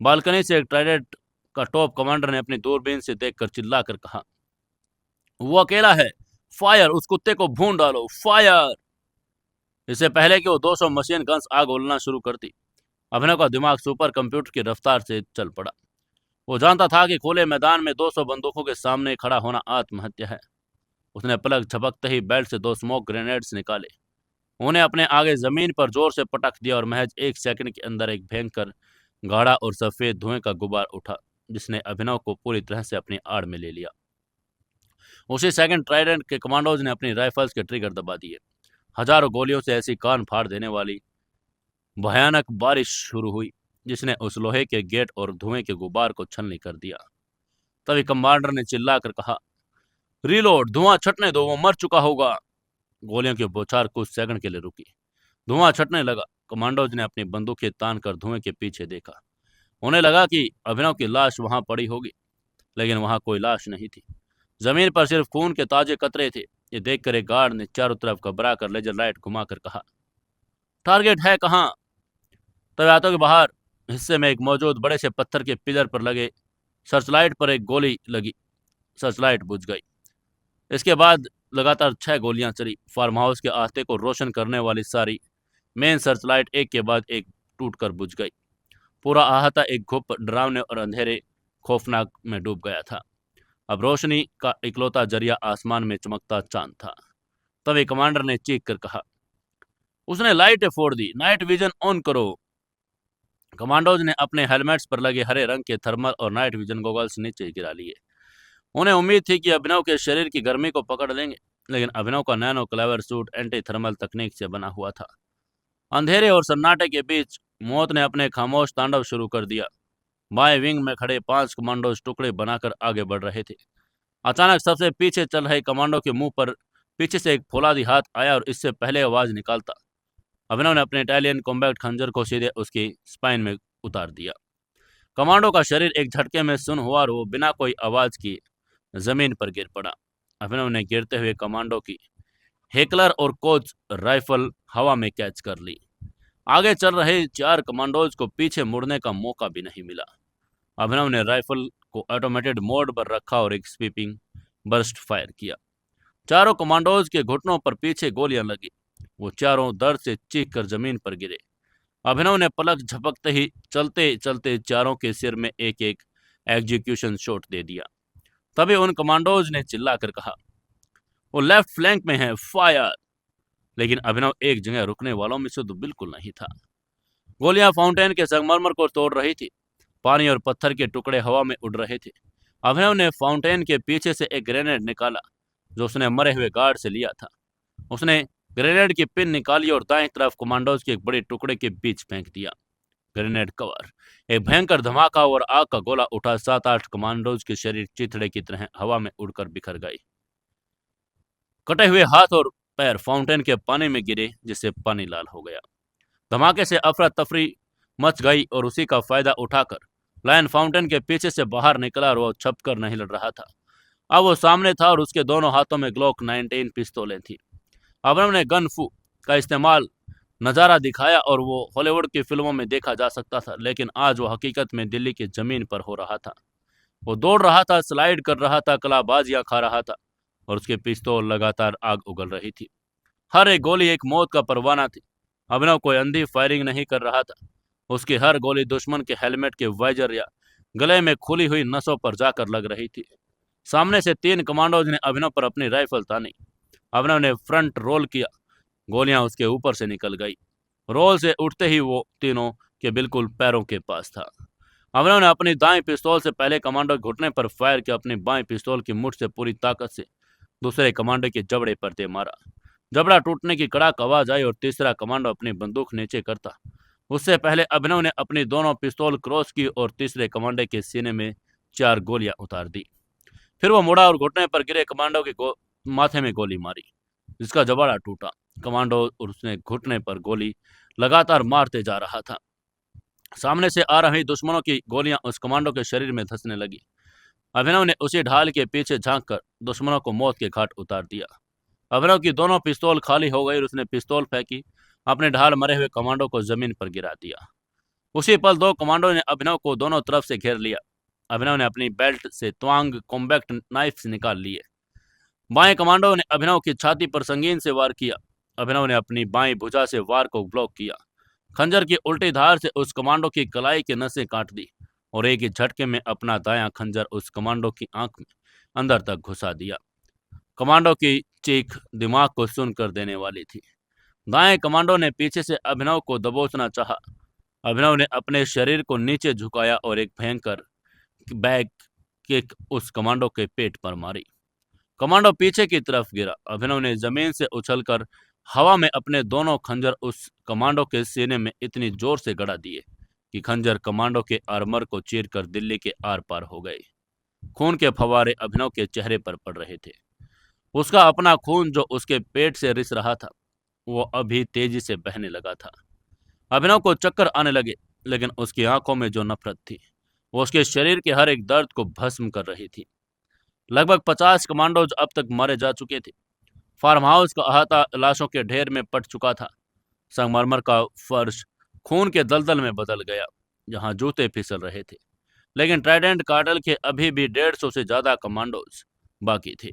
बालकनी से एक ट्राइडेंट का टॉप कमांडर ने अपनी दूरबीन से देखकर चिल्लाकर कहा, वो अकेला है, फायर, उस कुत्ते को भून डालो, फायर। इससे पहले कि वो 200 मशीन गन्स आग उगलना शुरू करती, अभिनव का दिमाग सुपर कंप्यूटर की रफ्तार से चल पड़ा। वो जानता था कि खुले मैदान में 200 बंदूकों के सामने खड़ा होना आत्महत्या है। उसने पलक झपकते ही बेल्ट से 2 स्मोक ग्रेनेड्स निकाले, उन्हें अपने आगे जमीन पर जोर से पटक दिया और महज 1 सेकंड के अंदर एक भयंकर गाढ़ा और सफेद धुएं का गुबार उठा, जिसने अभिनव को पूरी तरह से अपनी आड़ में ले लिया। उसी सेकंड ट्राइडेंट के कमांडोज ने अपनी राइफल्स के ट्रिगर दबा दिए। हजारों गोलियों से ऐसी कान फाड़ देने वाली भयानक बारिश शुरू हुई, जिसने उस लोहे के गेट और धुएं के गुबार को छलनी कर दिया। तभी कमांडर ने चिल्लाकर कहा, रीलोड, धुआं छटने दो, वो मर चुका होगा। गोलियों की बौछार कुछ सेकंड के लिए रुकी। धुआं छटने लगा। कमांडोज ने अपनी बंदूकें तान कर धुएं के पीछे देखा। उन्हें लगा कि अभिनव की लाश वहां पड़ी होगी, लेकिन वहां कोई लाश नहीं थी। जमीन पर सिर्फ खून के ताजे कतरे थे। ये देखकर एक गार्ड ने चारों तरफ घबरा कर लेजर लाइट घुमाकर कहा, टारगेट है कहाँ? तब आतों के बाहर हिस्से में एक मौजूद बड़े से पत्थर के पिलर पर लगे सर्चलाइट पर एक गोली लगी। सर्चलाइट बुझ गई। इसके बाद लगातार 6 गोलियां चली। फार्म हाउस के आहते को रोशन करने वाली सारी मेन सर्चलाइट एक के बाद एक टूटकर बुझ गई। पूरा आहता एक घुप डरावने और अंधेरे खौफनाक में डूब गया था। अब रोशनी का इकलौता जरिया आसमान में चमकता चांद था। तभी कमांडर ने चीख कर कहा, उसने लाइटें फोड़ दी, नाइट विजन ऑन करो। कमांडोज ने अपने हेलमेट्स पर लगे हरे रंग के थर्मल और नाइट विजन गॉगल्स नीचे गिरा लिए। उन्हें उम्मीद थी कि अभिनव के शरीर की गर्मी को पकड़ लेंगे, लेकिन अभिनव का nano clever suit anti thermal तकनीक से बना हुआ था। अंधेरे और सन्नाटे के बीच मौत ने अपने खामोश तांडव शुरू कर दिया। बाएं विंग में खड़े 5 कमांडोज टुकड़े बनाकर आगे बढ़ रहे थे। अचानक सबसे पीछे चल रहे कमांडो के मुंह पर पीछे से एक फौलादी हाथ आया और इससे पहले आवाज निकालता अभिनव ने अपने इटालियन कॉम्बैट खंजर को सीधे उसकी स्पाइन में उतार दिया। कमांडो का शरीर एक झटके में सुन्न हुआ और वो बिना कोई आवाज किए जमीन पर गिर पड़ा। अभिनव ने गिरते हुए कमांडो की हेकलर और कोच राइफल हवा में कैच कर ली। आगे चल रहे 4 कमांडोज को पीछे मुड़ने का मौका भी नहीं मिला। अभिनव ने राइफल को ऑटोमेटेड मोड पर रखा और एक स्वीपिंग बर्स्ट फायर किया। चारों कमांडोज के घुटनों पर पीछे गोलियां लगी। वो चारों दर्द से चीख कर जमीन पर गिरे। अभिनव ने पलक झपकते ही चलते चलते चारों के सिर में एक एक एग्जीक्यूशन शॉट दे दिया। तभी उन कमांडोज ने चिल्लाकर कहा, वो लेफ्ट फ्लैंक में है, फायर। लेकिन अभिनव एक जगह रुकने वालों में से तो बिल्कुल नहीं था। गोलियां फाउंटेन के संगमरमर को तोड़ रही थी। पानी और पत्थर के टुकड़े हवा में उड़ रहे थे। अभिनव ने फाउंटेन के पीछे से एक ग्रेनेड निकाला जो उसने मरे हुए गार्ड से लिया था। उसने ग्रेनेड की पिन निकाली और दाएं तरफ कमांडोज के एक बड़े टुकड़े के बीच फेंक दिया। ग्रेनेड कवर, एक भयंकर धमाका और आग का गोला उठा। 7-8 कमांडोज के शरीर चिथड़े की तरह हवा में उड़कर बिखर गए। कटे हुए हाथ और पैर फाउंटेन के पानी में गिरे जिससे पानी लाल हो गया। धमाके से अफरा तफरी मच गई और उसी का फायदा उठाकर लायन फाउंटेन के पीछे से बाहर निकला और वो छपकर नहीं लड़ रहा था। अब वो सामने था और उसके दोनों हाथों में ग्लोक 19 पिस्तौलें थी। अब्रम ने गन फू का इस्तेमाल नज़ारा दिखाया और वो हॉलीवुड की फिल्मों में देखा जा सकता था, लेकिन आज वो हकीकत में दिल्ली की जमीन पर हो रहा था। वो दौड़ रहा था, स्लाइड कर रहा था, कलाबाजियां खा रहा था और उसके पिस्तौल लगातार आग उगल रही थी। हर एक गोली एक मौत का परवाना थी। अभिनव कोई अंधी फायरिंग नहीं कर रहा था। उसकी हर गोली दुश्मन के हेलमेट के वाइजर या गले में खुली हुई नसों पर जाकर लग रही थी। सामने से 3 कमांडोज ने अभिनव पर अपनी राइफल तानी। अभिनव ने फ्रंट रोल किया। गोलियां उसके ऊपर से निकल गई। रोल से उठते ही वो तीनों के बिल्कुल पैरों के पास था। अभिनव ने अपनी दाएं पिस्तौल से पहले कमांडो के घुटने पर फायर किया। अपनी बाएं पिस्तौल की मुठ से पूरी ताकत से दूसरे कमांडो के जबड़े पर दे मारा। जबड़ा टूटने की कड़ाक आवाज आई और तीसरा कमांडो अपनी बंदूक नीचे करता उससे पहले अभिनव ने अपनी दोनों पिस्तौल क्रॉस की और तीसरे कमांडो के सीने में 4 गोलियां उतार दी। फिर वो मुड़ा और घुटने पर गिरे कमांडो के माथे में गोली मारी जिसका जबड़ा टूटा। कमांडो और उसने घुटने पर गोली लगातार मारते जा रहा था। सामने से आ रही दुश्मनों की गोलियां उस कमांडो के शरीर में धंसने लगी। अभिनव ने उसी ढाल के पीछे झांककर दुश्मनों को मौत के घाट उतार दिया। अभिनव की दोनों पिस्तौल खाली हो गई और उसने पिस्तौल फेंकी। अपने ढाल मरे हुए कमांडो को जमीन पर गिरा दिया। उसी पल 2 कमांडो ने अभिनव को दोनों तरफ से घेर लिया। अभिनव ने अपनी बेल्ट से त्वांग कॉम्बैक्ट नाइफ निकाल लिए। बाएं कमांडो ने अभिनव की छाती पर संगीन से वार किया। अभिनव ने अपनी बाएं भुजा से वार को ब्लॉक किया। खंजर की उल्टी धार से उस कमांडो की कलाई की नसें काट दी और एक ही झटके में अपना दायां खंजर उस कमांडो की आंख में अंदर तक घुसा दिया। कमांडो की चीख दिमाग को सुन कर देने वाली थी। दाएं कमांडो ने पीछे से अभिनव को दबोचना चाहा। अभिनव ने अपने शरीर को नीचे झुकाया और एक भयंकर बैक किक उस कमांडो के पेट पर मारी। कमांडो पीछे की तरफ गिरा। अभिनव ने जमीन से उछलकर हवा में अपने दोनों खंजर उस कमांडो के सीने में इतनी जोर से गड़ा दिए कि खंजर कमांडो के आर्मर को चीरकर दिल्ली के आर पार हो गए। खून के फवारे अभिनव के चेहरे पर पड़ रहे थे। उसका अपना खून जो उसके पेट से रिस रहा था वो अभी तेजी से बहने लगा था। अभिनव को चक्कर आने लगे, लेकिन उसकी आंखों में जो नफरत थी वो उसके शरीर के हर एक दर्द को भस्म कर रही थी। लगभग 50 कमांडोज अब तक मारे जा चुके थे। फार्म हाउस का अहाता लाशों के ढेर में पट चुका था। संगमरमर का फर्श खून के दलदल में बदल गया जहां जूते फिसल रहे थे। लेकिन ट्राइडेंट कार्टेल के अभी भी 150 से ज्यादा कमांडोज बाकी थे।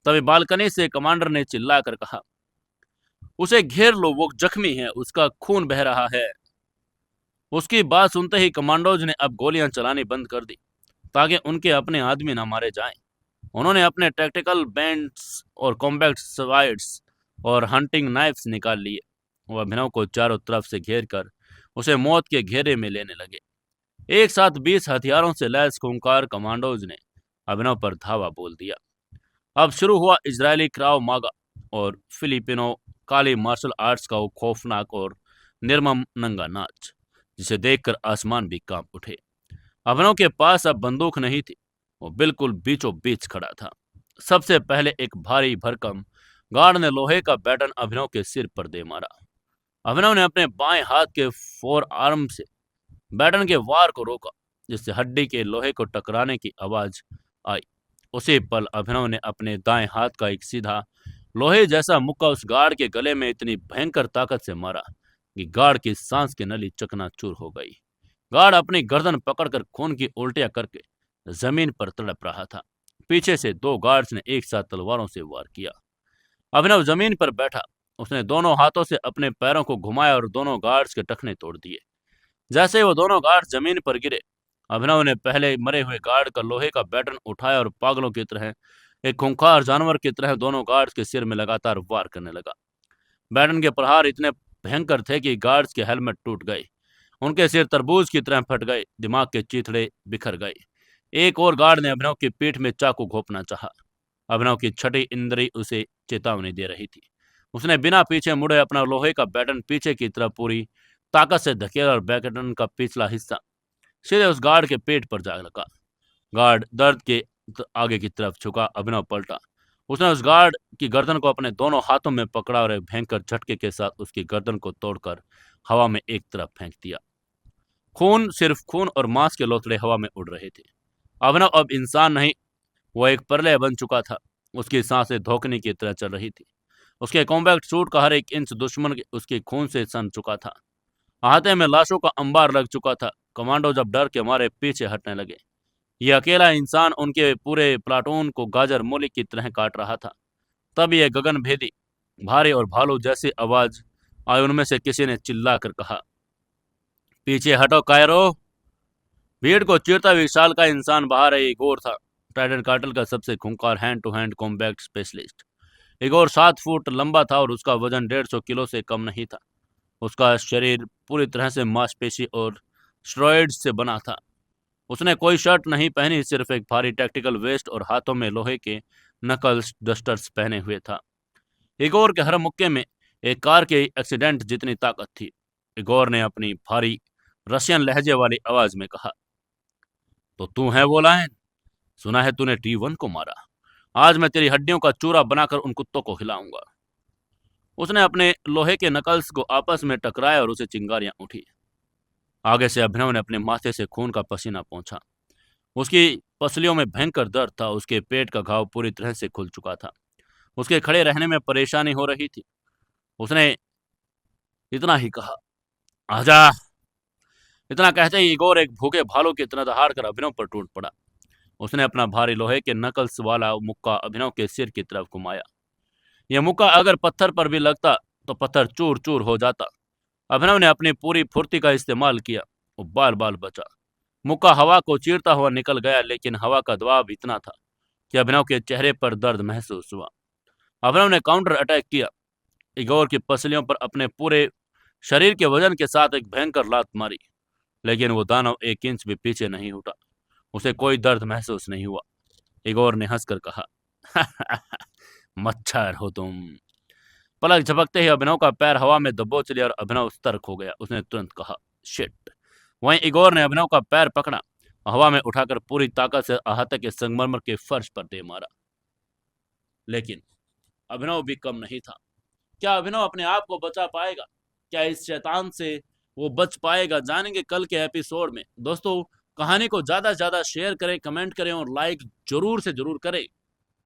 तभी बालकनी से कमांडर ने चिल्लाकर कहा, उसे घेर लो, वो जख्मी है, उसका खून बह रहा है। उसकी बात सुनते ही कमांडोज ने अब गोलियां चलानी बंद कर दी ताकि उनके अपने आदमी न मारे जाएं। उन्होंने अपने टैक्टिकल बैंड्स और कॉम्बैक्ट स्वाइड्स और हंटिंग नाइफ्स निकाल लिए। वो अभिनव को चारों तरफ से घेर कर उसे मौत के घेरे में लेने लगे। एक साथ 20 हथियारों से लैस खूंखार कमांडोज ने अभिनव पर धावा बोल दिया। अब शुरू हुआ इजरायली क्राव मागा और फिलिपिनो काली मार्शल आर्ट्स का वो खौफनाक और निर्मम नंगा नाच, जिसे देखकर आसमान भी कांप उठे। अभिनव के पास अब बंदूक नहीं थी, वो बिल्कुल बीचों बीच खड़ा था। सबसे पहले एक भारी भरकम गार्ड ने लोहे का बैटन अभिनव के सिर पर दे मारा। अभिनव ने अपने बाएं हाथ के फोर आर्म से बैटन के वार को रोका, जिससे हड्डी के लोहे को टकराने की आवाज आई। उसी पल अभिनव ने अपने दाएं हाथ का एक सीधा लोहे जैसा मुक्का उस गार्ड के गले में इतनी भयंकर ताकत से मारा कि गार्ड की सांस की नली चकनाचूर हो गई। गार्ड अपनी गर्दन पकड़कर खून की उल्टियां करके जमीन पर तड़प रहा था। पीछे से दो गार्ड्स ने एक साथ तलवारों से वार किया। अभिनव जमीन पर बैठा, उसने दोनों हाथों से अपने पैरों को घुमाया और दोनों गार्ड्स के टखने तोड़ दिए। जैसे ही वो दोनों गार्ड जमीन पर गिरे, अभिनव ने पहले मरे हुए गार्ड का लोहे का बैटन उठाया और पागलों की तरह, एक खूंखार जानवर की तरह दोनों गार्ड्स के सिर में लगातार वार करने लगा। बैटन के प्रहार इतने भयंकर थे कि गार्ड्स के हेलमेट टूट गए, उनके सिर तरबूज की तरह फट गए, दिमाग के चीथड़े बिखर गए। एक और गार्ड ने अभिनव की पीठ में चाकू घोंपना चाहा। अभिनव की छठी इंद्री उसे चेतावनी दे रही थी। उसने बिना पीछे मुड़े अपना लोहे का बैटन पीछे की तरफ पूरी ताकत से धकेला और बैटन का पिछला हिस्सा सीधे उस गार्ड के पेट पर जा लगा। गार्ड दर्द के आगे की तरफ झुका। अभिनव पलटा। उसने उस गार्ड की गर्दन को अपने दोनों हाथों में पकड़ा और एक भयंकर झटके के साथ उसकी गर्दन को तोड़कर हवा में एक तरफ फेंक दिया। खून, सिर्फ खून और मांस के लोथड़े हवा में उड़ रहे थे। अभिनव अब इंसान नहीं, वो एक प्रलय बन चुका था। उसकी सांसें धोखने की तरह चल रही थी। उसके कॉम्बैक्ट सूट का हर एक इंच दुश्मन उसके खून से सन चुका था। अहाते में लाशों का अंबार लग चुका था। कमांडो जब डर के मारे पीछे हटने लगे, ये अकेला इंसान उनके पूरे प्लाटून को गाजर मूली की तरह काट रहा था। तब ये गगन भेदी, भारी और भालू जैसी आवाज आई। उनमें से किसी ने चिल्लाकर कहा, पीछे हटो कायरो। भीड़ को चीरता विशाल का इंसान बाहर है। इगोर था, ट्राइडेंट कार्टेल का सबसे खूंखार hand to hand combat specialist. Igor 7 फुट लंबा था और उसका वजन 150 किलो से कम नहीं था। उसका शरीर पूरी तरह से मांसपेशी और स्टेरॉइड्स से बना था। उसने कोई शर्ट नहीं पहनी, सिर्फ एक भारी टैक्टिकल वेस्ट और हाथों में लोहे के नकल डस्टर्स पहने हुए था। इगोर के हर मुक्के में एक कार के एक्सीडेंट जितनी ताकत थी। इगोर ने अपनी भारी रशियन लहजे वाली आवाज में कहा, तो तू है वो लायन? सुना है तूने T1 को मारा। आज मैं तेरी हड्डियों का चूरा बनाकर उन कुत्तों को खिलाऊंगा। उसने अपने लोहे के नकल्स को आपस में टकराया और उसे चिंगारियां उठी। आगे से अभिनव ने अपने माथे से खून का पसीना पोंछा। उसकी पसलियों में भयंकर दर्द था। उसके पेट का घाव पूरी तरह से खुल चुका था। उसके खड़े रहने में परेशानी हो रही थी। उसने इतना ही कहा, आजा। इतना कहते ही इगोर एक भूखे भालू की तरह दहाड़ कर अभिनव पर टूट पड़ा। उसने अपना भारी लोहे के नकल्स वाला मुक्का अभिनव के सिर की तरफ घुमाया। यह मुक्का अगर पत्थर पर भी लगता तो पत्थर चूर चूर हो जाता। अभिनव ने अपनी पूरी फुर्ती का इस्तेमाल किया। वो बाल बाल बचा। मुक्का हवा को चीरता हुआ निकल गया, लेकिन हवा का दबाव इतना था कि अभिनव के चेहरे पर दर्द महसूस हुआ। अभिनव ने काउंटर अटैक किया। इगोर की पसलियों पर अपने पूरे शरीर के वजन के साथ एक भयंकर लात मारी, लेकिन वो दानव 1 इंच भी पीछे नहीं उठा। उसे कोई दर्द महसूस नहीं हुआ। इगोर ने हंसकर कहा, मच्छर हो तुम। पलक झपकते ही अभिनव का पैर हवा में दबोच लिया और अभिनव स्तर्क हो गया। उसने तुरंत कहा, शिट। वहीं इगोर ने अभिनव का पैर पकड़ा, हवा में उठाकर पूरी ताकत से आहते के संगमरमर के फर्श पर दे मारा। लेकिन अभिनव भी कम नहीं था। क्या अभिनव अपने आप को बचा पाएगा? क्या इस शैतान से वो बच पाएगा? जानेंगे कल के एपिसोड में। दोस्तों, कहानी को ज्यादा से ज्यादा शेयर करें, कमेंट करें और लाइक जरूर से जरूर करें।